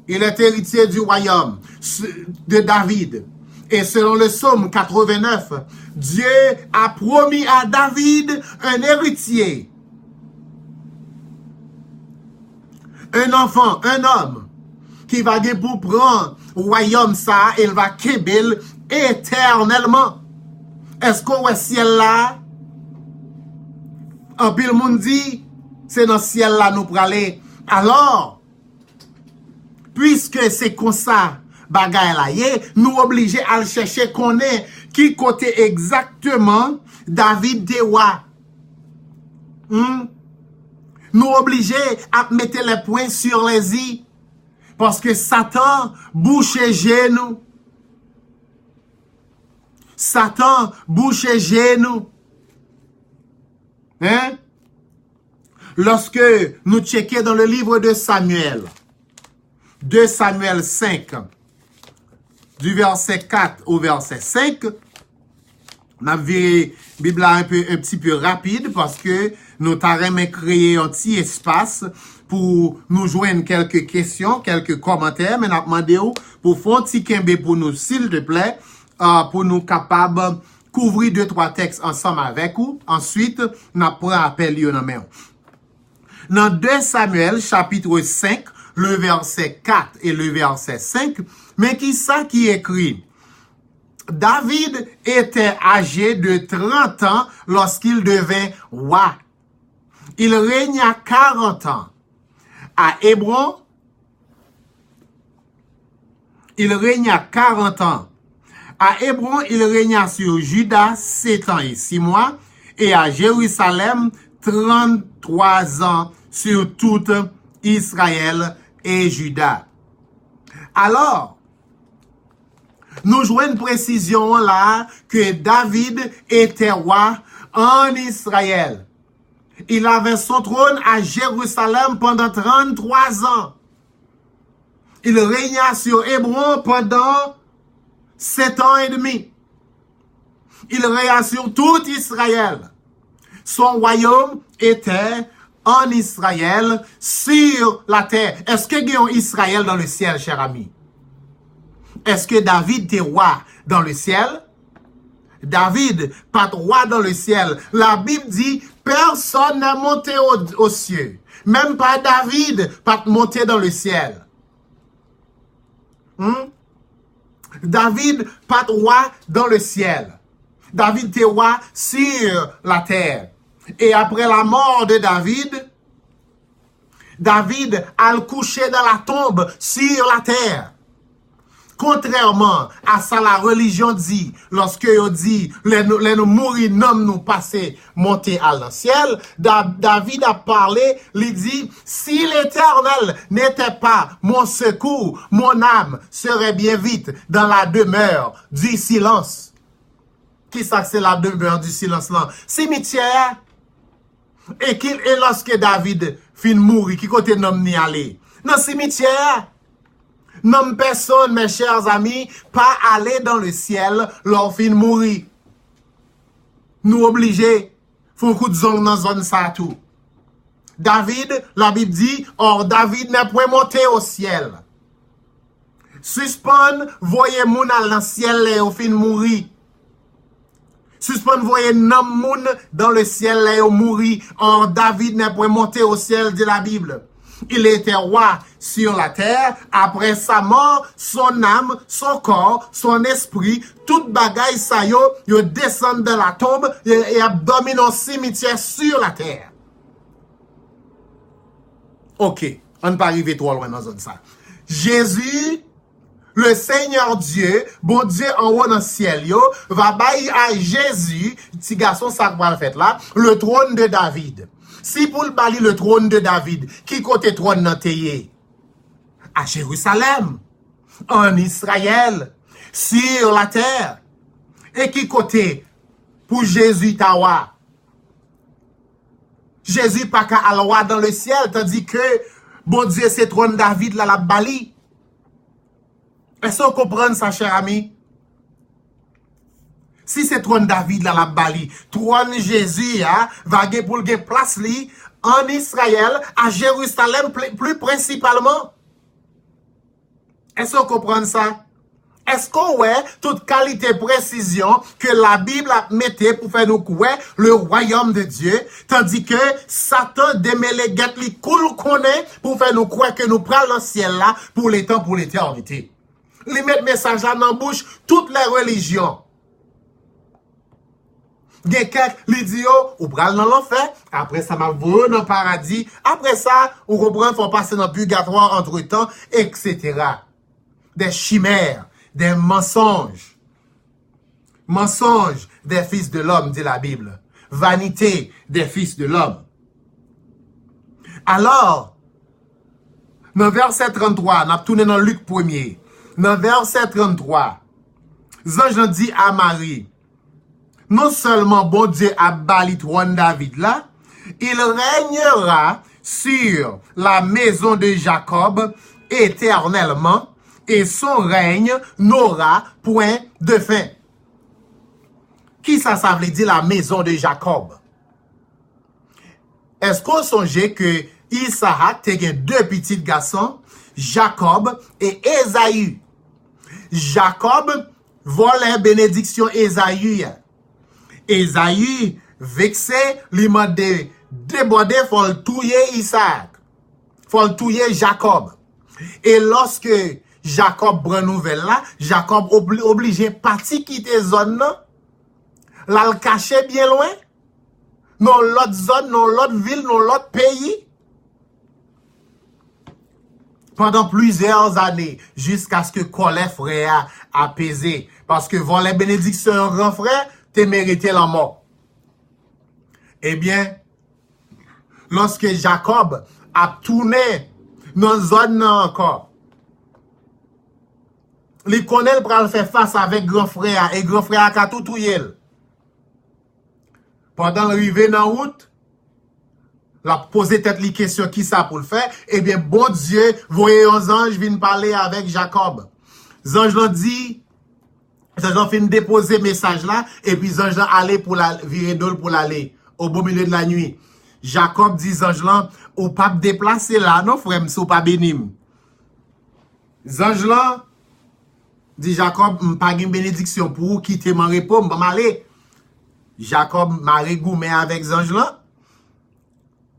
il est héritier du royaume de David. Et selon le psaume 89, Dieu a promis à David un héritier. Un enfant, un homme, qui va pour prendre le royaume ça, il va kébel éternellement. Est-ce qu'on voit ciel là? En pile monde dit, c'est dans le ciel là nous praler. Alors, puisque c'est comme ça, bagay la yé, nous obligés à le chercher qu'on est qui côté exactement David de roi. Nous obligés à mettre les points sur les i. Parce que Satan bouche genoux. Satan bouche genoux. Hein? Lorsque nous checkons dans le livre de Samuel, 2 Samuel 5, du verset 4 au verset 5, on a vu la Bible un petit peu rapide parce que nous avons créé un petit espace pour nous joindre quelques questions, quelques commentaires, mais nous avons demandé pour faire un petit kembe pour nous, s'il te plaît, pour nous capables couvrir 2-3 textes ensemble avec vous. Ensuite, nous prenons appel yon main. Dans 2 Samuel, chapitre 5, le verset 4 et le verset 5, mais qui ça qui écrit? David était âgé de 30 ans lorsqu'il devint roi. Il régna 40 ans. À Hébron, il régna 40 ans. À Hébron, il régna sur Juda 7 ans et 6 mois. Et à Jérusalem, 33 ans sur tout Israël et Juda. Alors, nous jouons une précision là que David était roi en Israël. Il avait son trône à Jérusalem pendant 33 ans. Il régna sur Hébron pendant 7 ans et demi. Il régna sur tout Israël. Son royaume était en Israël, sur la terre. Est-ce que il y a un Israël dans le ciel, cher ami? Est-ce que David était roi dans le ciel? David, pas de roi dans le ciel. La Bible dit, personne n'est monté aux cieux. Même pas David, pas monté dans le ciel. David, pas de roi dans le ciel. David était roi sur la terre. Et après la mort de David, David a couché dans la tombe sur la terre. Contrairement à ça, la religion dit, lorsque on dit, les nous mourir, non nous passer, monter à le ciel, David a parlé, il dit, si l'Éternel n'était pas mon secours, mon âme serait bien vite dans la demeure du silence. Qui ça c'est la demeure du silence là? Cimetière. Et lorsque David fin mourir, qui côté nom ni aller? Dans le cimetière. Non personne, mes chers amis, pas aller dans le ciel leur fin mourir. Nous obligés, faut coup de zone dans zone ça tout. David, la Bible dit, or David n'est point monté au ciel. Suspend, voyez moun dans le ciel et au fin mourir. Suspend, voyez nom moun dans le ciel et au mourir. Or David n'est point monté au ciel de la Bible. Il était roi sur la terre. Après sa mort, son âme, son corps, son esprit, toute bagaille ça yo descend de la tombe et abdomine au cimetière sur la terre. Ok, on ne peut pas arriver trop loin dans zone ça. Jésus, le Seigneur Dieu, bon Dieu en haut dans le ciel, yo, va bailler à Jésus, petit garçon ça va le fait là, le trône de David. Si pour le bali le trône de David, qui côté trône nan teye? À Jérusalem, en Israël, sur la terre. Et qui côté pour Jésus tawa? Jésus pas qu'à alwa dans le ciel, tandis que bon Dieu c'est trône David là la bali. Est-ce que vous comprenez ça, cher ami? Si c'est trône David là la bali, trône Jésus va gagner pour gagner place li en Israël, à Jérusalem plus principalement. Est-ce que vous comprenez ça? Est-ce qu'on voit toute qualité précision que la Bible a metté pour faire nous croire le royaume de Dieu, tandis que Satan démêlé guette li cool connaît pour faire nous croire que nous prenons le ciel là pour les temps, pour l'éternité. Li met message là dans bouche toutes les religions. Quelqu'un lui dit, ou pral dans l'enfer, après ça m'a volé dans le paradis, après ça, on comprend, faut passer dans le purgatoire entre temps, etc. Des chimères, des mensonges. Mensonges des fils de l'homme, dit la Bible. Vanité des fils de l'homme. Alors, dans verset 33, on a tourné dans Luc 1er. Dans verset 33, Zange dit à Marie, non seulement bon Dieu a bali trône David là, il régnera sur la maison de Jacob éternellement et son règne n'aura point de fin. Qui ça veut dire la maison de Jacob? Est-ce qu'on songeait que Isaac a deux petits garçons, Jacob et Ésaü? Jacob volait bénédiction Ésaü. Ésaü, vexé, lui m'a débordé, faut le tuer Isaac. Faut le tuer Jacob. Et lorsque Jacob prend nouvelle là, Jacob obligé partir quitter zone là, là le cacher bien loin, dans l'autre zone, dans l'autre ville, dans l'autre pays. Pendant plusieurs années, jusqu'à ce que colère frère a apaisé. Parce que voler bénédiction un grand frère, t'es mérité la mort. Eh bien, lorsque Jacob a tourné dans la zone encore, il connaît pour faire face avec grand frère et grand frère a tout touyer. Pendant l'arrivée dans la route, la poser tête les questions qui ça pour le faire, eh bien, bon Dieu, voyez un ange viennent parler avec Jacob. Ange l'ont dit, les gens fin déposer message là, et puis les gens aller pour la virer d'ol pour l'aller, au beau milieu de la nuit. Jacob dit ange là, ou pas déplacer là, non frère, si ou pas bénim. Ange là, dit Jacob, pas une bénédiction pour quitter mon repos, m'en aller. Jacob m'a regoumé avec ange là,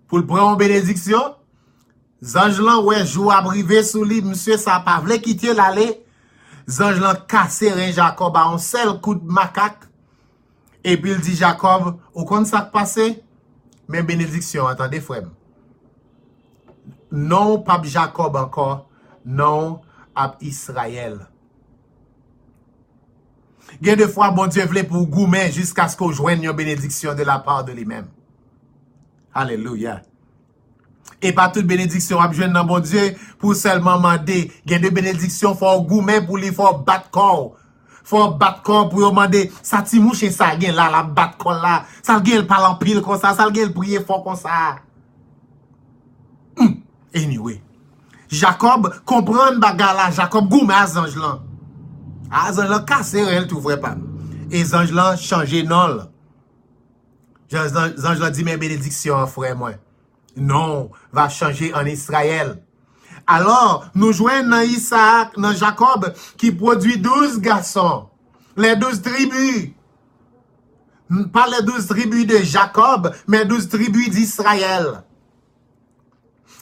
pour le prendre en bénédiction. Ange là, ouais, joue à briver sous lui, monsieur, ça pas voulu quitter l'aller. Zange lan cassé Jacob à un seul coup de macaque. Et puis il dit Jacob, au compte ça qui passé? Mais bénédiction, attendez frère. Non, pape Jacob encore. Non, à Israël. Il y a des fois, bon Dieu voulait pour goumer jusqu'à ce qu'on joigne une bénédiction de la part de lui-même. Alléluia. Et pas toute bénédiction a besoin dans bon Dieu pour seulement demander. Il y a des bénédictions faut goumer pour lui faut battre corps. Faut battre corps pour demander ça ti mouche ça gen là la battre corps là. Ça gen parle en pile comme ça gen prier fort comme ça. Anyway. Jacob comprend bagarre là, Jacob goume à ange là. Ange là casser elle tout vrai pas. Et ange là changer non. Ange là dit mes bénédictions frère moi. Non, va changer en Israël. Alors, nous joignons dans Isaac, dans Jacob, qui produit 12 garçons. Les 12 tribus. Pas les 12 tribus de Jacob, mais 12 tribus d'Israël.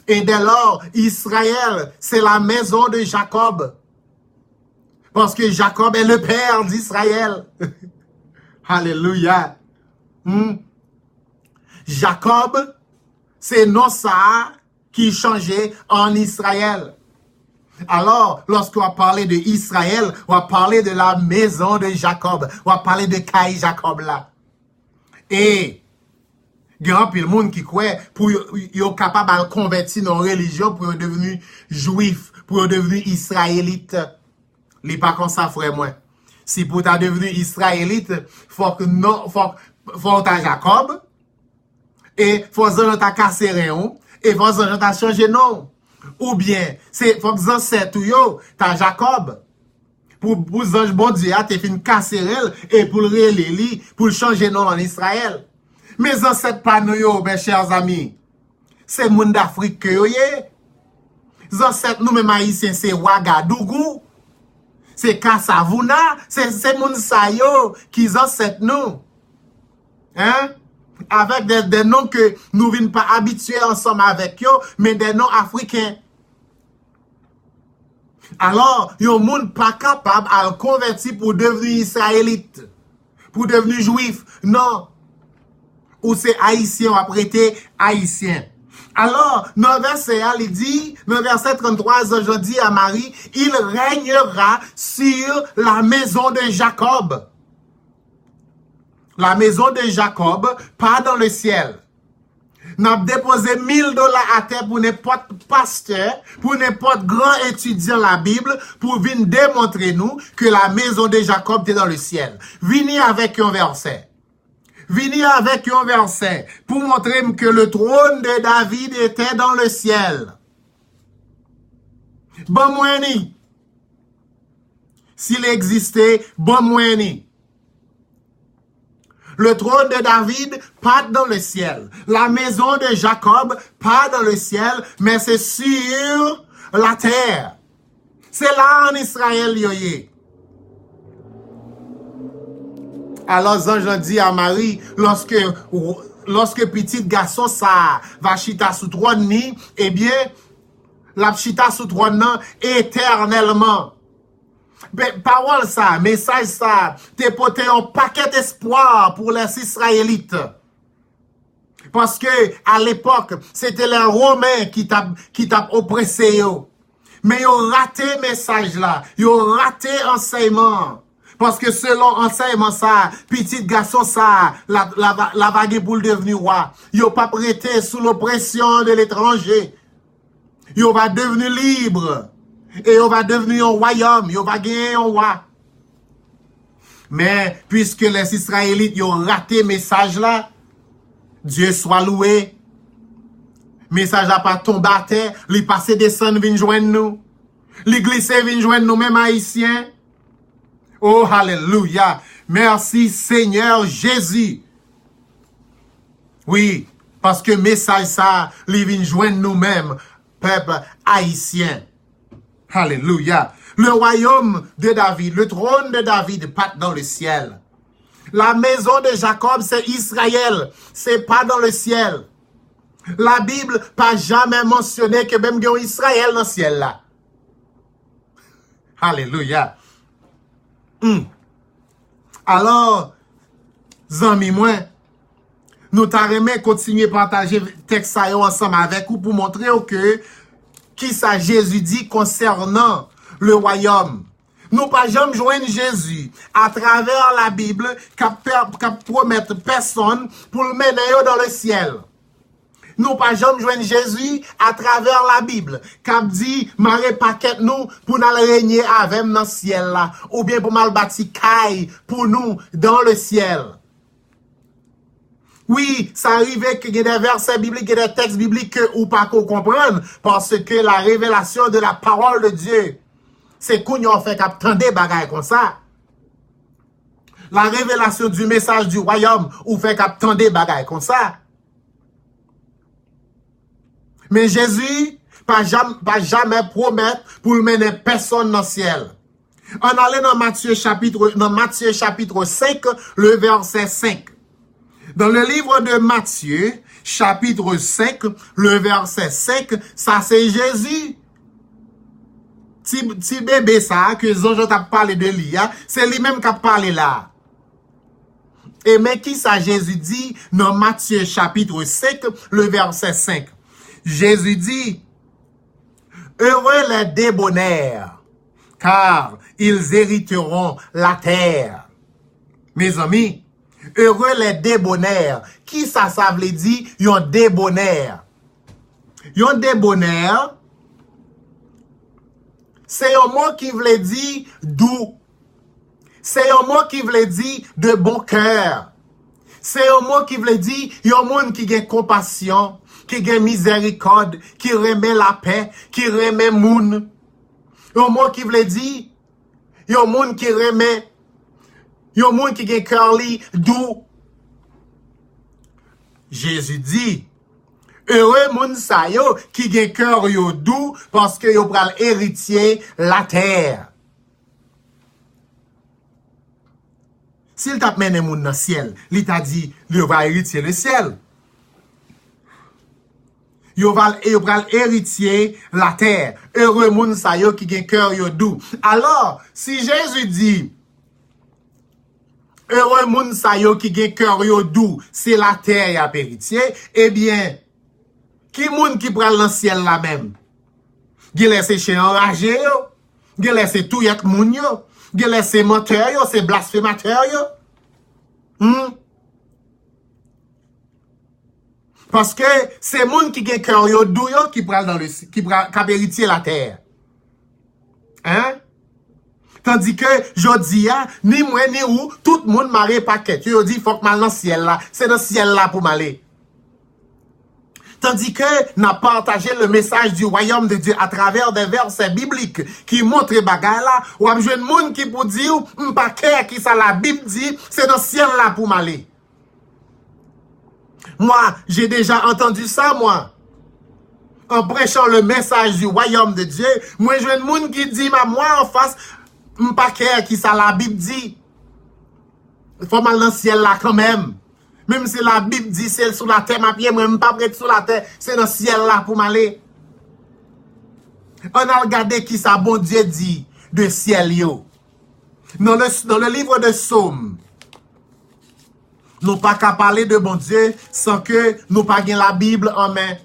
Et dès lors, Israël, c'est la maison de Jacob. Parce que Jacob est le père d'Israël. Alléluia. Jacob, c'est non ça qui changeait en Israël. Alors, lorsqu'on va parler de Israël, on va parler de la maison de Jacob. On va parler de Caï Jacob là. Et, grand pile monde qui croit pour être capable de convertir dans la religion pour devenir juif, pour devenir israélite. Les pas comme ça, frère moi. Si pour ta devenir israélite, faut que ta Jacob, et faut que ta cassé rien, et faut que ta changé non. Ou bien, c'est faut que ancêtre yo, ta Jacob. Pour ange bon Dieu, t'es fin casser et pour le releli, pour changer nom en Israël. Mes ancêtres pas nous yo, mes chers amis. C'est monde d'Afrique que yo yé. Les ancêtres nous même haïtiens c'est Ouagadougou. C'est Kassavouna, c'est moun sa yo qui ancêtres nous. Hein? Avec des noms que nous ne venons pas habitués ensemble avec eux, mais des noms africains. Alors, yon moun pas capable à convertir pour devenir israélite, pour devenir juif. Non. Ou c'est haïtien, ou apprêté haïtien. Alors, dans le verset, il dit, dans le verset 33, aujourd'hui à Marie, il régnera sur la maison de Jacob. La maison de Jacob, pas dans le ciel. Nous avons déposé $1000 à terre pour n'importe pasteur, pour n'importe grand étudiant la Bible, pour venir démontrer nous que la maison de Jacob est dans le ciel. Venez avec un verset. Venez avec un verset pour montrer que le trône de David était dans le ciel. Bon moini. S'il existait, bon moini. Le trône de David, pas dans le ciel. La maison de Jacob, pas dans le ciel, mais c'est sur la terre. C'est là en Israël, yoye. Alors, l'ange dit à Marie, lorsque petit garçon ça va chita sous trône ni, eh bien, la chita sous trône éternellement. Ben, parole ça, message ça, t'es porté un paquet d'espoir pour les Israélites. Parce que, à l'époque, c'était les Romains qui t'a oppressé yo. Mais ils ont raté message là, ils ont raté enseignement. Parce que selon enseignement ça, petit garçon ça, la vague pour devenir roi. Ils n'ont pas prêté sous l'oppression de l'étranger. Ils vont devenir libres. Et on va devenir un royaume, on va gagner un roi. Mais, puisque les Israélites ont raté le message là, Dieu soit loué. Message à pas tomber à terre, li passe descendre vinn joindre nous. Li glisser vinn joindre nous même haïtiens. Oh alléluia. Merci Seigneur Jésus. Oui, parce que message ça, li vinn joindre nous-mêmes, peuple haïtien. Alléluia. Le royaume de David, le trône de David, pas dans le ciel. La maison de Jacob, c'est Israël. C'est pas dans le ciel. La Bible pas jamais mentionné que même il y a Israël dans le ciel là. Alléluia. Alors, amis moi, nous t'arrêtons continuer à partager le texte ensemble avec vous pour montrer que qui ça Jésus dit concernant le royaume. Nous pas jamais joindre Jésus à travers la Bible qui promet personne pour le mener dans le ciel. Nous pas jamais joindre Jésus à travers la Bible qui dit maré paquet nous pour nous régner avec dans le ciel là ou bien pour mal bâti caille pour nous dans le ciel. Oui, ça arrive qu'il y ait des versets bibliques, des textes bibliques que ou pas qu'on comprenne parce que la révélation de la parole de Dieu c'est qu'on y a fait qu'attendre des bagailles comme ça. La révélation du message du royaume ou fait qu'attendre des bagailles comme ça. Mais Jésus pas jamais promettre pour mener personne dans le ciel. On allait dans Matthieu chapitre 5, le verset 5. Dans le livre de Matthieu, chapitre 5, le verset 5, ça c'est Jésus. Ti bébé ça, que Zonjo t'a parlé de lui, c'est lui-même qui a parlé là. Et mais qui ça Jésus dit dans Matthieu chapitre 5, le verset 5. Jésus dit, heureux les débonnaires, car ils hériteront la terre. Mes amis, heureux les débonnaires. Qui ça veut dire? Yon débonnaire. Yon débonnaire, c'est un mot qui veut dire doux. C'est un mot qui veut dire de bon cœur. C'est un mot qui veut dire un monde qui a compassion, qui a miséricorde, qui remet la paix, qui remet moun. Un mot qui veut dire un monde qui remet, un monde qui a cœur doux. Jésus dit, heureux moun sa yo qui gen cœur yo doux parce que yo pral héritier la terre. S'il t'a mené moun dans le ciel, il t'a dit, il va héritier le ciel. Yo pral héritier la terre. Heureux moun sa yo qui gen cœur yo doux. Alors, si Jésus dit, heureux moun sa yo qui gen cœur yo doux, c'est la terre y a héritier, eh bien, qui moun qui pral dans le ciel là même? Qui laisse chien enragé yo? Qui laisse tout yak moun yo? Qui laisse menteur yo, c'est blasphémateur yo? Parce que c'est moun qui gen cœur yo doux yo qui pral dans le qui héritier la terre. Hein? Tandis que jodi a ni moi ni ou tout moun maré paquet. Yo dit faut que mal dans le ciel là, c'est dans le ciel là pour m'aller. Tandis que n'a partagé le message du royaume de Dieu à travers des versets bibliques qui montrent bagay là, ou a jeune monde qui pour dire m'pa care qui ça la Bible dit, c'est dans le ciel là pour m'aller. Moi, j'ai déjà entendu ça moi. En prêchant le message du royaume de Dieu, moi jeune monde qui dit moi en face m'pa care qui ça la Bible dit. Faut mal dans le ciel là quand même. Même si la Bible dit c'est sous la terre, ma pied, moi, je ne pas prêt sous la terre, c'est dans le ciel là pour m'aller. On a regardé qui ça, bon Dieu dit, de ciel yo. Dans le livre de Psaume, nous pas qu'à parler de bon Dieu sans que nous pas gain la Bible en main.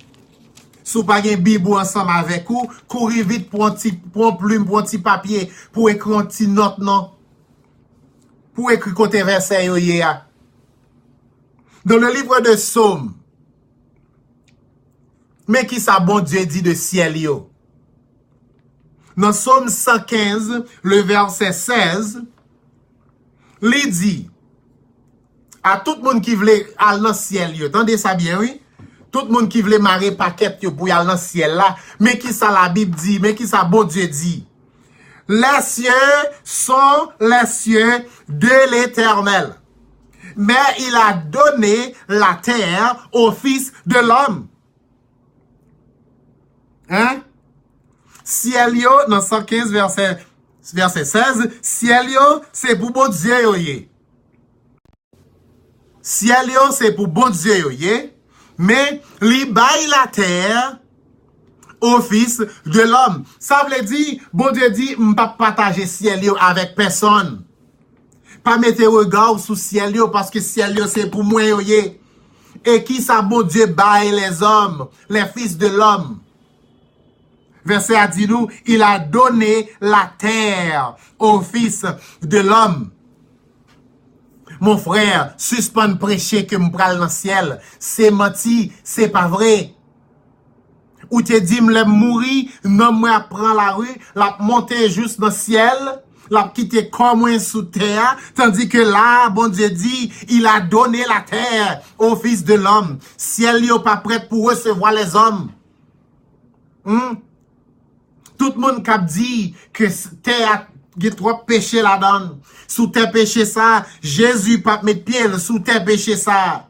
Si vous pas gain Bible ensemble avec vous, courez vite pour un plume, pour un petit papier, pour écrire un petit note, non? Pour écrire côté verset yo ya. Dans le livre de Psaume, mais qui ça bon Dieu dit de ciel yo? Dans Psaume 115, le verset 16, il dit, À tout le monde qui voulait aller dans le ciel, yo. Entendez ça bien, oui? Tout le monde qui voulait marrer paquet yo pour aller dans le ciel là. Mais qui ça la Bible dit? Mais qui ça bon Dieu dit? Les cieux sont les cieux de l'Éternel. Mais il a donné la terre au Fils de l'homme. Hein? Ciel yo, dans 115 verset 16, ciel yo, c'est pour bon Dieu yo yé. Ciel yo, c'est pour bon Dieu yo yé. Mais li baille la terre au Fils de l'homme. Ça veut dire, bon Dieu dit, m'pas partager ciel yo avec personne. Pas mettre regard sous ciel yo, parce que ciel yo, c'est pour moi yo yé. Et qui ça, bon Dieu baille les hommes, les fils de l'homme. Verset a dit nous, il a donné la terre au Fils de l'homme. Mon frère, suspend prêcher que m'pral dans le ciel. C'est menti, c'est pas vrai. Ou te dit m'l'aime mourir, non moi prend la rue, la monter juste dans le ciel, la quitter comme sous terre, tandis que là, bon Dieu dit, il a donné la terre au Fils de l'homme. Ciel yo pas prêt pour recevoir les hommes. Tout le monde qui dit que terre a trop péché là-dedans. Sous terre péché ça, Jésus pas mettre pied sous terre péché ça.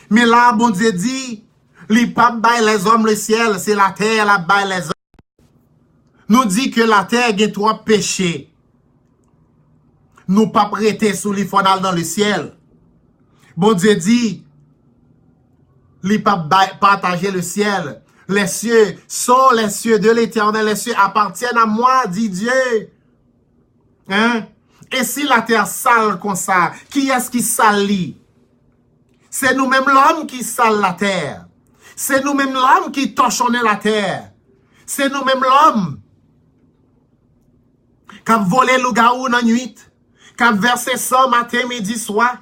Mais là, bon Dieu dit, li pas bail les hommes le ciel, c'est la terre la bail les hommes. Nous dit que la terre a trop péché. Nous pas prêter sous les fonal dans le ciel. Bon Dieu dit, li pas partager le ciel. Les cieux sont les cieux de l'Éternel. Les cieux appartiennent à moi, dit Dieu. Hein? Et si la terre sale comme ça, qui est-ce qui salit? C'est nous-mêmes l'homme qui sale la terre. C'est nous-mêmes l'homme qui torchonne la terre. C'est nous-mêmes l'homme qui a volé le gaou dans la nuit, qui a versé ça matin, midi, soir,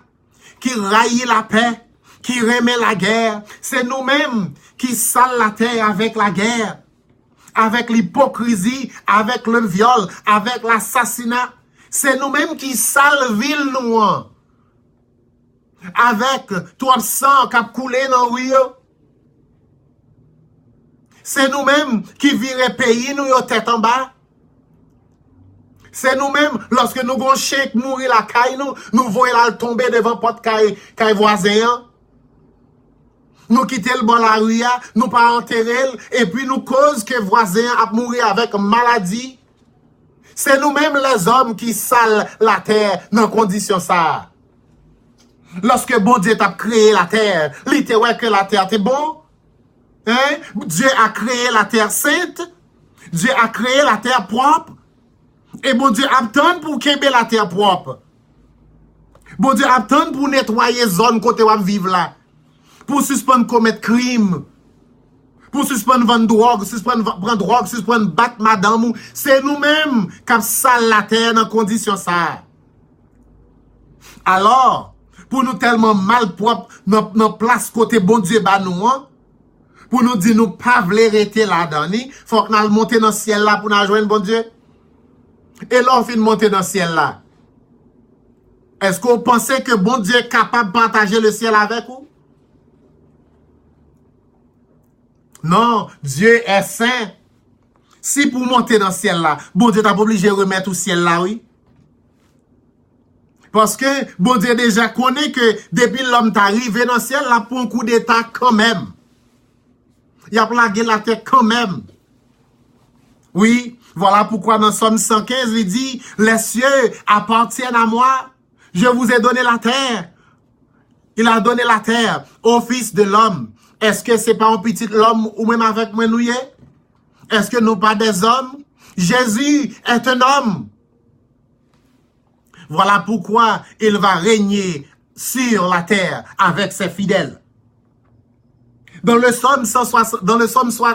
qui raillit la paix, qui remet la guerre. C'est nous-mêmes qui salent la terre avec la guerre, avec l'hypocrisie, avec le viol, avec l'assassinat. C'est nous-mêmes qui salent ville nous, avec tout le sang qui a coulé dans le rio. C'est nous-mêmes qui virons pays nous tête en bas. C'est nous-mêmes, lorsque nous avons chèque mourir la caille, nous voyons la tomber devant porte caille voisin. Nous quittons le bon la rue, nous pas enterrer, et puis nous cause que voisin a mourir avec maladie. C'est nous-mêmes les hommes qui salent la terre dans condition ça. Lorsque bon Dieu a créé la terre, il était ouais que la terre était bon. Hein? Dieu a créé la terre sainte. Dieu a créé la terre propre. Et bon Dieu attend pour qu'il y ait la terre propre. Bon Dieu attend pour nettoyer zone côté où on vivre là. Pour suspendre commettre crime. Pour suspendre vendre drogue, suspendre prendre drogue, suspendre battre madame. C'est nous-mêmes qui sale la terre dans condition ça. Alors, pour nous tellement mal propre, notre place côté bon Dieu ba nous, pour nous dire nous pas vle rester là-dedans, faut que nous monter dans le ciel là pour nous joindre bon Dieu. Et là, on finit de monter dans le ciel là. Est-ce que vous pensez que bon Dieu est capable de partager le ciel avec vous? Non, Dieu est saint. Si pour monter dans le ciel là, bon Dieu t'a pas obligé de remettre au ciel là, oui. Parce que bon Dieu déjà connaît que depuis l'homme est arrivé dans le ciel là pour un coup d'état quand même. Il a plagué la terre quand même. Oui, voilà pourquoi dans Somme 115, il dit, les cieux appartiennent à moi. Je vous ai donné la terre. Il a donné la terre au Fils de l'homme. Est-ce que c'est pas un petit l'homme ou même avec moi nous y est? Est-ce que nous pas des hommes? Jésus est un homme. Voilà pourquoi il va régner sur la terre avec ses fidèles. Dans le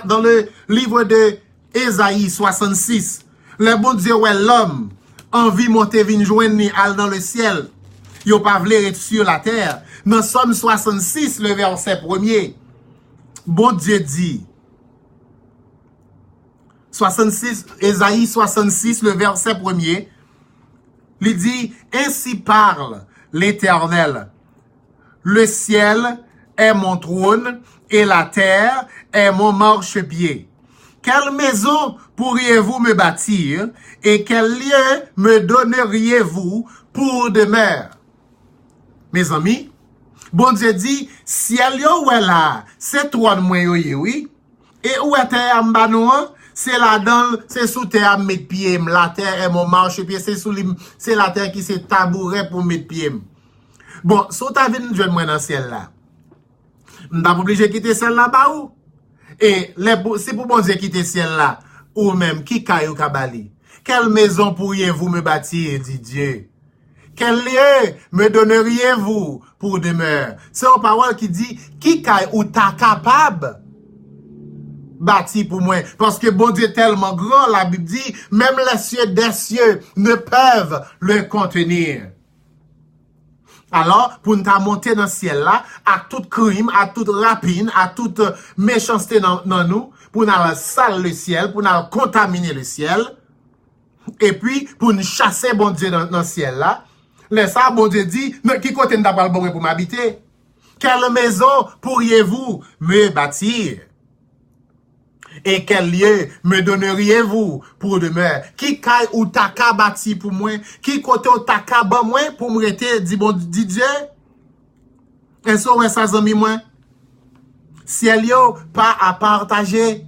dans le livre de Ésaïe 66, le bon Dieu ouais l'homme envie monter vinn joindre al dans le ciel. Yo pas vle être sur la terre. Dans Somme 66 le verset 1er, bon Dieu dit 66 Ésaïe 66 le verset 1er, il dit ainsi parle l'Éternel. Le ciel est mon trône et la terre est mon marchepied. Quelle maison pourriez-vous me bâtir et quel lieu me donneriez-vous pour demeure? Mes amis, bon Dieu dit, ciel yo ou est là, c'est trône moi yo oui. Et où est terre m'banoan? C'est là-dedans, c'est sous terre mettre pied, la terre est mon marchepied, c'est la terre qui c'est tabouret pour mettre pied. Bon, si tu as vu nous moi dans le ciel là, on pas obligé de quitter celle là-bas ou? Et c'est pour bon Dieu quitter ciel là, ou même qui caillou kabali. Quelle maison pourriez-vous me bâtir, dit Dieu? Quel lieu me donneriez-vous pour demeure? C'est une parole qui dit, qui caille ou ta capable bâti pour moi. Parce que bon Dieu est tellement grand, la Bible dit, même les cieux des cieux ne peuvent le contenir. Alors, pour nous monter dans le ciel là, à tout crime, à toute rapine, à toute méchanceté dans nous, pour nous salir le ciel, pour nous contaminer le ciel, et puis pour nous chasser bon Dieu dans le ciel là, laisse ça, bon Dieu dit, qui côté nous pas le bon pour m'habiter? Quelle maison pourriez-vous me bâtir? Et quel lieu me donneriez-vous pour demeure? Qui caille ou taka bâti pour moi? Qui côté ou taka ban moi pour me rester, dit bon dit Dieu? Est-ce que ça zami moi? Ciel yo pas à partager.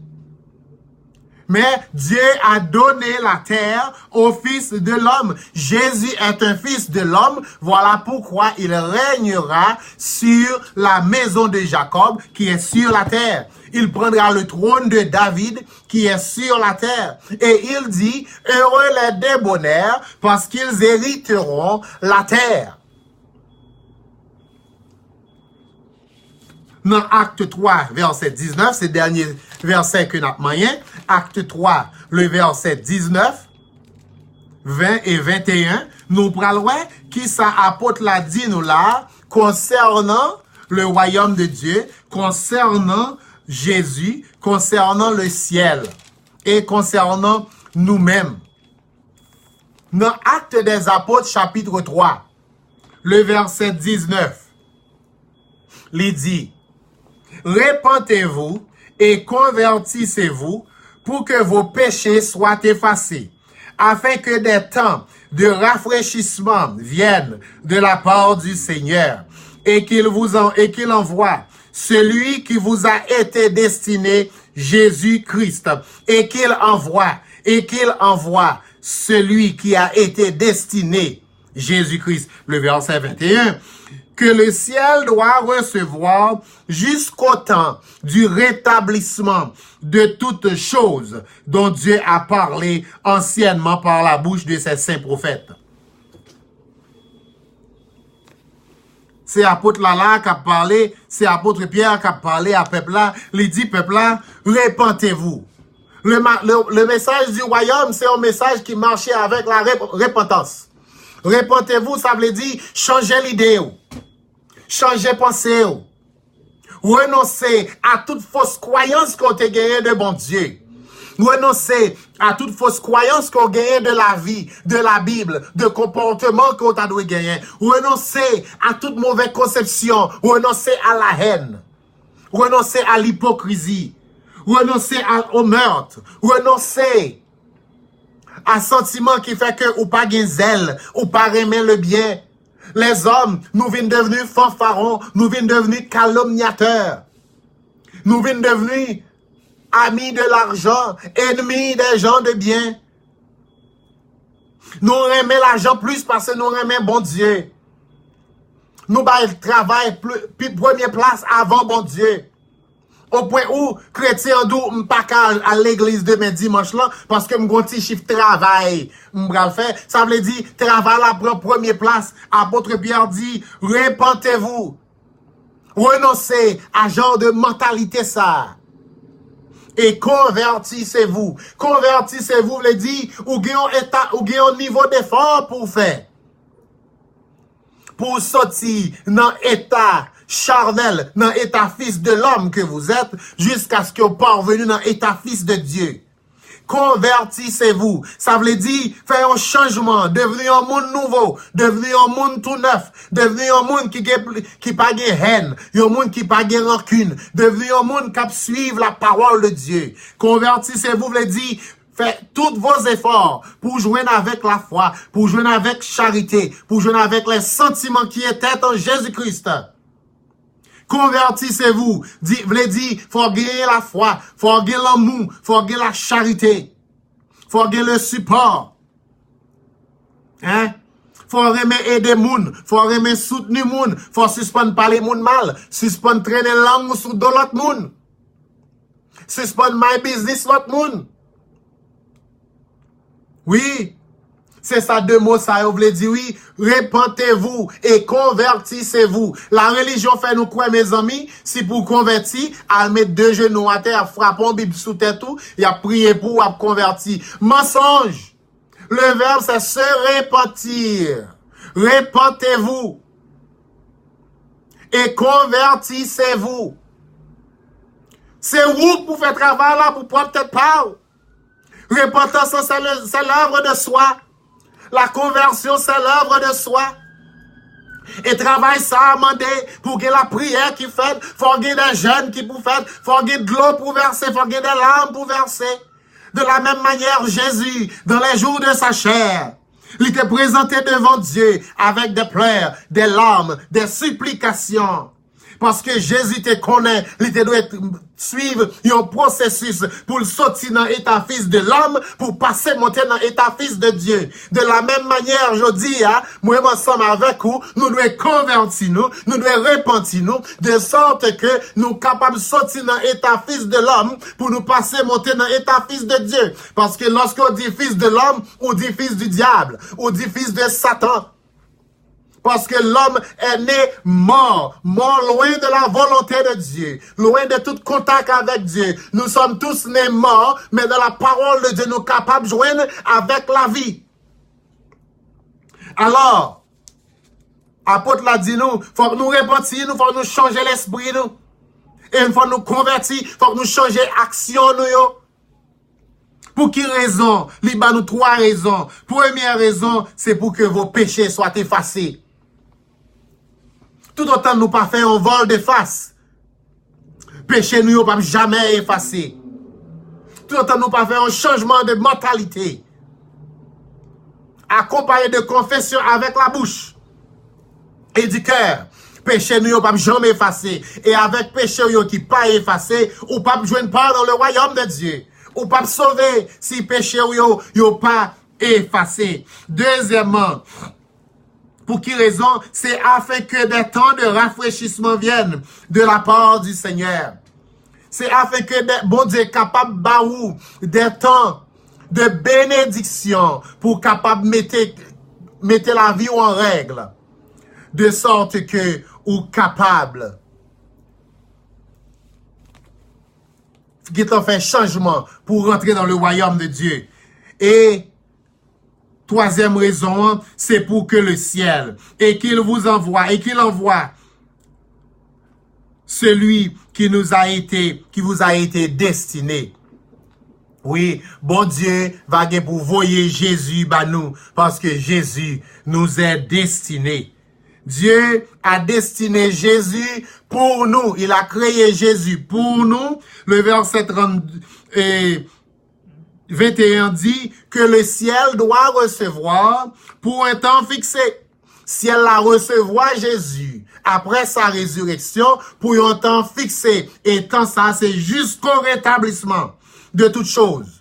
Mais Dieu a donné la terre au Fils de l'homme. Jésus est un Fils de l'homme. Voilà pourquoi il régnera sur la maison de Jacob qui est sur la terre. Il prendra le trône de David qui est sur la terre. Et il dit, heureux les débonnaires parce qu'ils hériteront la terre. Dans Acte 3, verset 19, c'est le dernier verset que nous avons moyen. Acte 3, le verset 19, 20 et 21, nous prenons qui ça apôtre l'a dit nous là, concernant le royaume de Dieu, concernant Jésus, concernant le ciel et concernant nous-mêmes. Dans Acte des apôtres, chapitre 3, le verset 19, il dit, repentez-vous et convertissez-vous pour que vos péchés soient effacés, afin que des temps de rafraîchissement viennent de la part du Seigneur et qu'il envoie celui qui vous a été destiné, Jésus-Christ, et qu'il envoie celui qui a été destiné, Jésus-Christ. Le verset 21. Que le ciel doit recevoir jusqu'au temps du rétablissement de toutes choses dont Dieu a parlé anciennement par la bouche de ses saints prophètes. C'est apôtre là qui a parlé, c'est apôtre Pierre qui a parlé à peuple là, il dit peuple là, repentez-vous. Le message du royaume, c'est un message qui marchait avec la repentance. Repentez-vous, ça veut dire changer l'idée. Changer pensée. Renoncer à toute fausse croyance qu'on a gagné de bon Dieu. Renoncer à toute fausse croyance qu'on a gagné de la vie, de la Bible, de comportement qu'on a dû gagner. Renoncer à toute mauvaise conception. Renoncer à la haine. Renoncer à l'hypocrisie. Renoncer au meurtre. Renoncer à sentiment qui fait que ou pas gain zèle, ou pas aimer le bien. Les hommes, nous venons devenir fanfarons, nous venons devenir calomniateurs. Nous venons devenir amis de l'argent, ennemis des gens de bien. Nous aimons l'argent plus parce que nous aimons bon Dieu. Nous baillons le travail première place avant bon Dieu. Au point où, chrétien d'où, pas à l'église de mes dimanches là, parce que m'gon ti chiffre travail, m'bral faire, ça veut dire, travail la première place. Apôtre Pierre dit, repentez-vous. Renoncez à genre de mentalité ça. Et convertissez-vous. Convertissez-vous, veut dire, ou gagne un niveau d'effort pour faire. Pour sortir dans état charnel, dans l'état fils de l'homme que vous êtes, jusqu'à ce que vous parvenez dans l'état fils de Dieu. convertissez-vous. Ça veut dire faire un changement, devenir un monde nouveau, devenir un monde tout neuf, devenir un monde qui pas de haine, un monde qui pas de rancune, devenir un monde qui suit la parole de Dieu. Convertissez-vous veut dire faites tous vos efforts pour joindre avec la foi, pour joindre avec charité, pour joindre avec les sentiments qui étaient en Jésus-Christ. Convertissez-vous, voulez dire, faut gagner la foi, faut gagner l'amour, faut gagner la charité, faut gagner le support. Hein? Faut aimer aider moun, faut aimer soutenir moun, faut suspendre parler moun mal, suspendre traîner langue sous de l'autre moun. Suspendre my business l'autre moun. Oui. C'est ça deux mots, ça vous voulez dire oui, répentez-vous et convertissez-vous. La religion fait nous croire, mes amis, si pour convertir, à mettre deux genoux à terre, à frapper un bible sous tête tout, et à prier pour, à convertir. Mensonge. Le verbe, c'est se repentir. Répentez-vous et convertissez-vous. C'est vous pour faire travail là, pour prendre tête par. Repentance, c'est l'œuvre de soi. La conversion, c'est l'œuvre de soi. Et travail ça a demandé pour que la prière qui fait, faut qu'il y ait des jeunes qui pour faire, faut qu'il y ait de l'eau pour verser, faut qu'il y ait des larmes pour verser. De la même manière, Jésus, dans les jours de sa chair, il était présenté devant Dieu avec des pleurs, des larmes, des supplications. Parce que Jésus te connaît, il te doit suivre un processus pour sortir dans l'état fils de l'homme, pour passer, monter dans l'état fils de Dieu. De la même manière, je dis, moi, ensemble avec vous, nous devons convertir nous devons repentir nous, de sorte que nous sommes capables de sortir dans l'état fils de l'homme, pour nous passer, monter dans l'état fils de Dieu. Parce que lorsqu'on dit fils de l'homme, on dit fils du diable, on dit fils de Satan. Parce que l'homme est né mort loin de la volonté de Dieu, loin de tout contact avec Dieu. Nous sommes tous nés morts, mais dans la parole de Dieu, nous sommes capables de joindre avec la vie. Alors, apôtre l'a dit nous, faut que nous repentir, nous faut nous changer l'esprit nous. Et il faut nous convertir, faut que nous changer action nous. Pour quelle raison? Il y a nous trois raisons. Première raison, c'est pour que vos péchés soient effacés. Tout autant nous pas faire un vol de face. Péché nous pas jamais effacé. Tout autant nous pas faire un changement de mentalité. Accompagné de confession avec la bouche et du cœur. Péché nous pas jamais effacé. Et avec péché qui pas effacé, ou pas joindre part dans le royaume de Dieu. Ou pas sauver si péché yo pas effacé. Deuxièmement, pour quelle raison? C'est afin que des temps de rafraîchissement viennent de la part du Seigneur. C'est afin que bon Dieu est capable baou des temps de bénédiction pour capable mettre la vie en règle. De sorte que ou capable qui t'en fait changement pour rentrer dans le royaume de Dieu. Et troisième raison, c'est pour que le ciel, et qu'il vous envoie, et qu'il envoie celui qui vous a été destiné. Oui, bon Dieu va pour voyer Jésus bah nous, parce que Jésus nous est destiné. Dieu a destiné Jésus pour nous. Il a créé Jésus pour nous. Le verset 21 dit que le ciel doit recevoir pour un temps fixé. Ciel la recevoir Jésus après sa résurrection pour un temps fixé. Et tant ça, c'est jusqu'au rétablissement de toutes choses.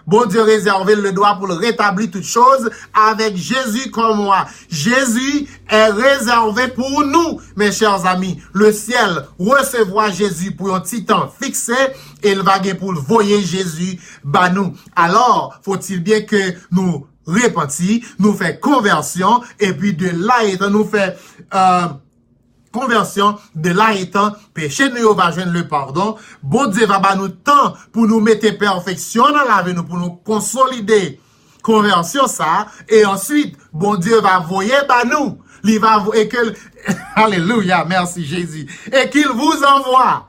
Bon Dieu réservé le droit pour le rétablir toutes choses avec Jésus comme moi. Jésus est réservé pour nous, mes chers amis. Le ciel recevra Jésus pour un petit temps fixé et il va pour le voyer Jésus bah nous. Alors, faut-il bien que nous repentir, nous faire conversion et puis de là étant nous faire conversion, de là étant, péché nous va joindre le pardon. Bon Dieu va nous temps pour nous mettre perfection dans la vie, pour nous consolider conversion ça. Et ensuite, bon Dieu va voyer nous. Il va et que, alléluia, merci Jésus. Et qu'il vous envoie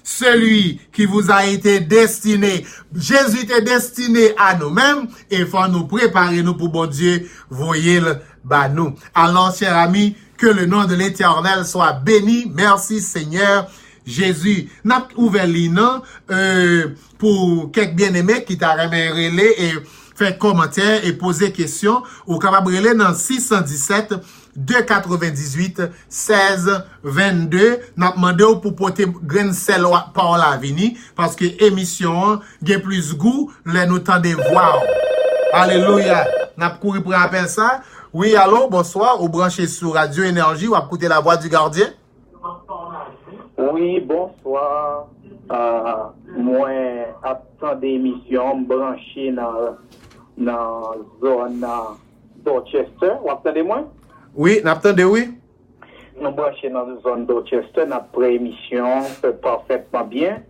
celui qui vous a été destiné. Jésus était destiné à nous-mêmes et il faut nous préparer nous pour bon Dieu, voyez-le, bah nous. Alors, chers amis, que le nom de l'Éternel soit béni. Merci Seigneur Jésus. N'a ouvert l'INA pour quelques bien-aimés qui t'a relé et fait commentaire et poser question ou capable relé dans 617 298 16 22. N'a demandé pour porter grain sel par la vini parce que émission gain plus goût les nous temps de voir. Alléluia. N'a couru pour appel ça. Oui, allô, bonsoir. Ou branchez sur Radio Énergie ou écouter la voix du gardien. Oui, bonsoir. Moi, absent d'émission, branché dans zone Dorchester. Vous entendez moi? Oui, n'attendez, oui. Nous branchés dans la zone Dorchester, notre pré-émission fait parfaitement bien.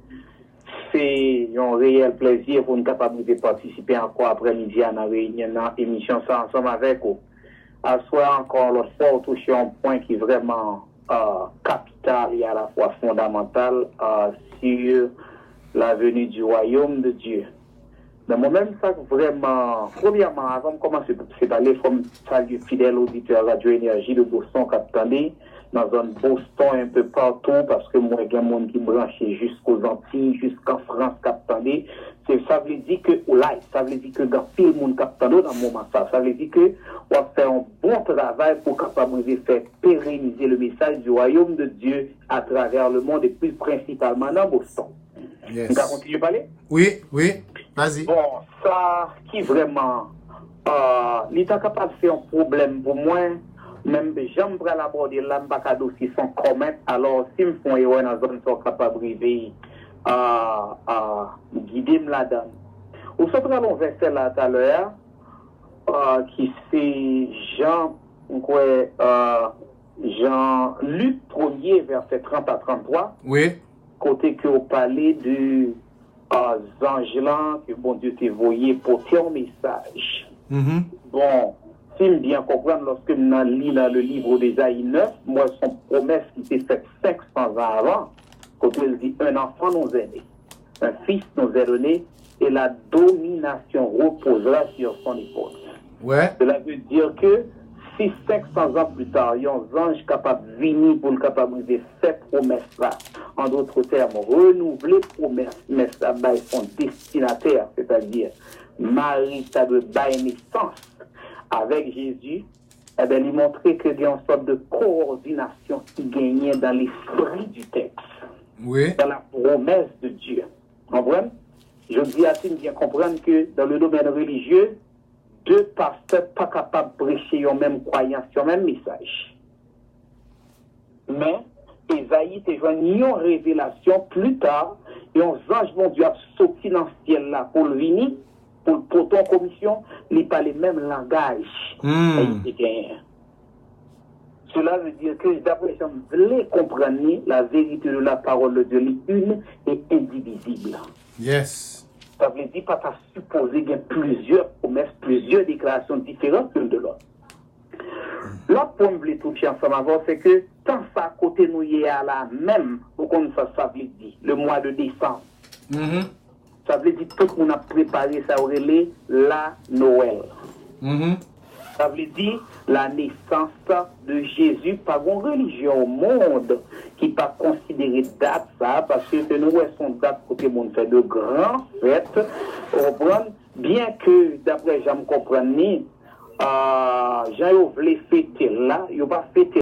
C'est un réel plaisir pour nous capables de participer encore après-midi à la réunion, dans l'émission ça ensemble avec vous. À soi encore l'autre fois, on touche un point qui est vraiment capital et à la fois fondamental sur la venue du royaume de Dieu. Dans moi-même, ça vraiment, premièrement, avant de commencer, c'est d'aller comme salut fidèle auditeur Radio Énergie de Boston, Capitaine, dans zone Boston, un peu partout, parce que moi, il y a des gens qui branchent jusqu'aux Antilles, jusqu'en France, Capitaine. Ça veut dire que, ça veut dire que dans tout le monde Capitaine, dans le moment ça veut dire que, on va faire un bon travail pour capable de faire pérenniser le message du royaume de Dieu à travers le monde et plus principalement dans Boston. Yes. On va continuer à parler? Oui, oui, vas-y. Bon, ça qui vraiment, l'État capable de faire un problème pour moi, même j'aimerais l'aborder l'ambacade aussi sans comment, alors si me font erreur dans la zone, sont capables de arriver à guider là-dedans. Au centre de verset là tout à l'heure, qui c'est Jean-Luc 1er, verset 30 à 33. Oui. Côté que vous parlez de anges là, que bon Dieu t'a envoyé pour un message. Mm-hmm. Bon, si je bien comprendre, lorsque je lis dans le livre d'Ésaïe 9, moi, son promesse qui s'est faite 500 ans avant, quand il dit un enfant nous est né, un fils nous est donné, et la domination reposera sur son épaule. Ouais. Cela veut dire que si 500 ans plus tard, il y a un ange capable de venir pour le capable de faire promesse-là, en d'autres termes, renouveler promesse, mais ça va son destinataire, c'est-à-dire Marie, ça doit bailler naissance avec Jésus, eh bien, il montrait qu'il y a une sorte de coordination qui gagnait dans l'esprit du texte, oui, dans la promesse de Dieu. Vous comprenez? Je dis à Tim bien comprendre que dans le domaine religieux, deux pasteurs pas capables de prêcher une même croyance, un même message. Mais Esaïe te joint une révélation plus tard, et un ange mon Dieu a sorti dans le ciel là pour le venir, pour ton commission, il n'est pas le même langage. Cela veut dire que d'après ça, vous voulez comprendre la vérité de la parole de Dieu, une et indivisible. Yes. Ça veut dire pas qu'à supposer qu'il y a plusieurs promesses, plusieurs déclarations différentes l'une de l'autre. L'autre point que je voulais toucher ensemble avant, c'est que tant ça à côté nous y est à la même, pour qu'on ça veut dire, le mois de décembre. Mm-hmm. Ça veut dire que tout le monde a préparé ça aurait la Noël. Mm-hmm. Ça veut dire la naissance de Jésus par une religion au monde qui pas considéré date ça parce que nous son date pour que le monde fait de grandes fêtes. Bien que d'après Jean comprendre Jean voulait fêter là, il va fêter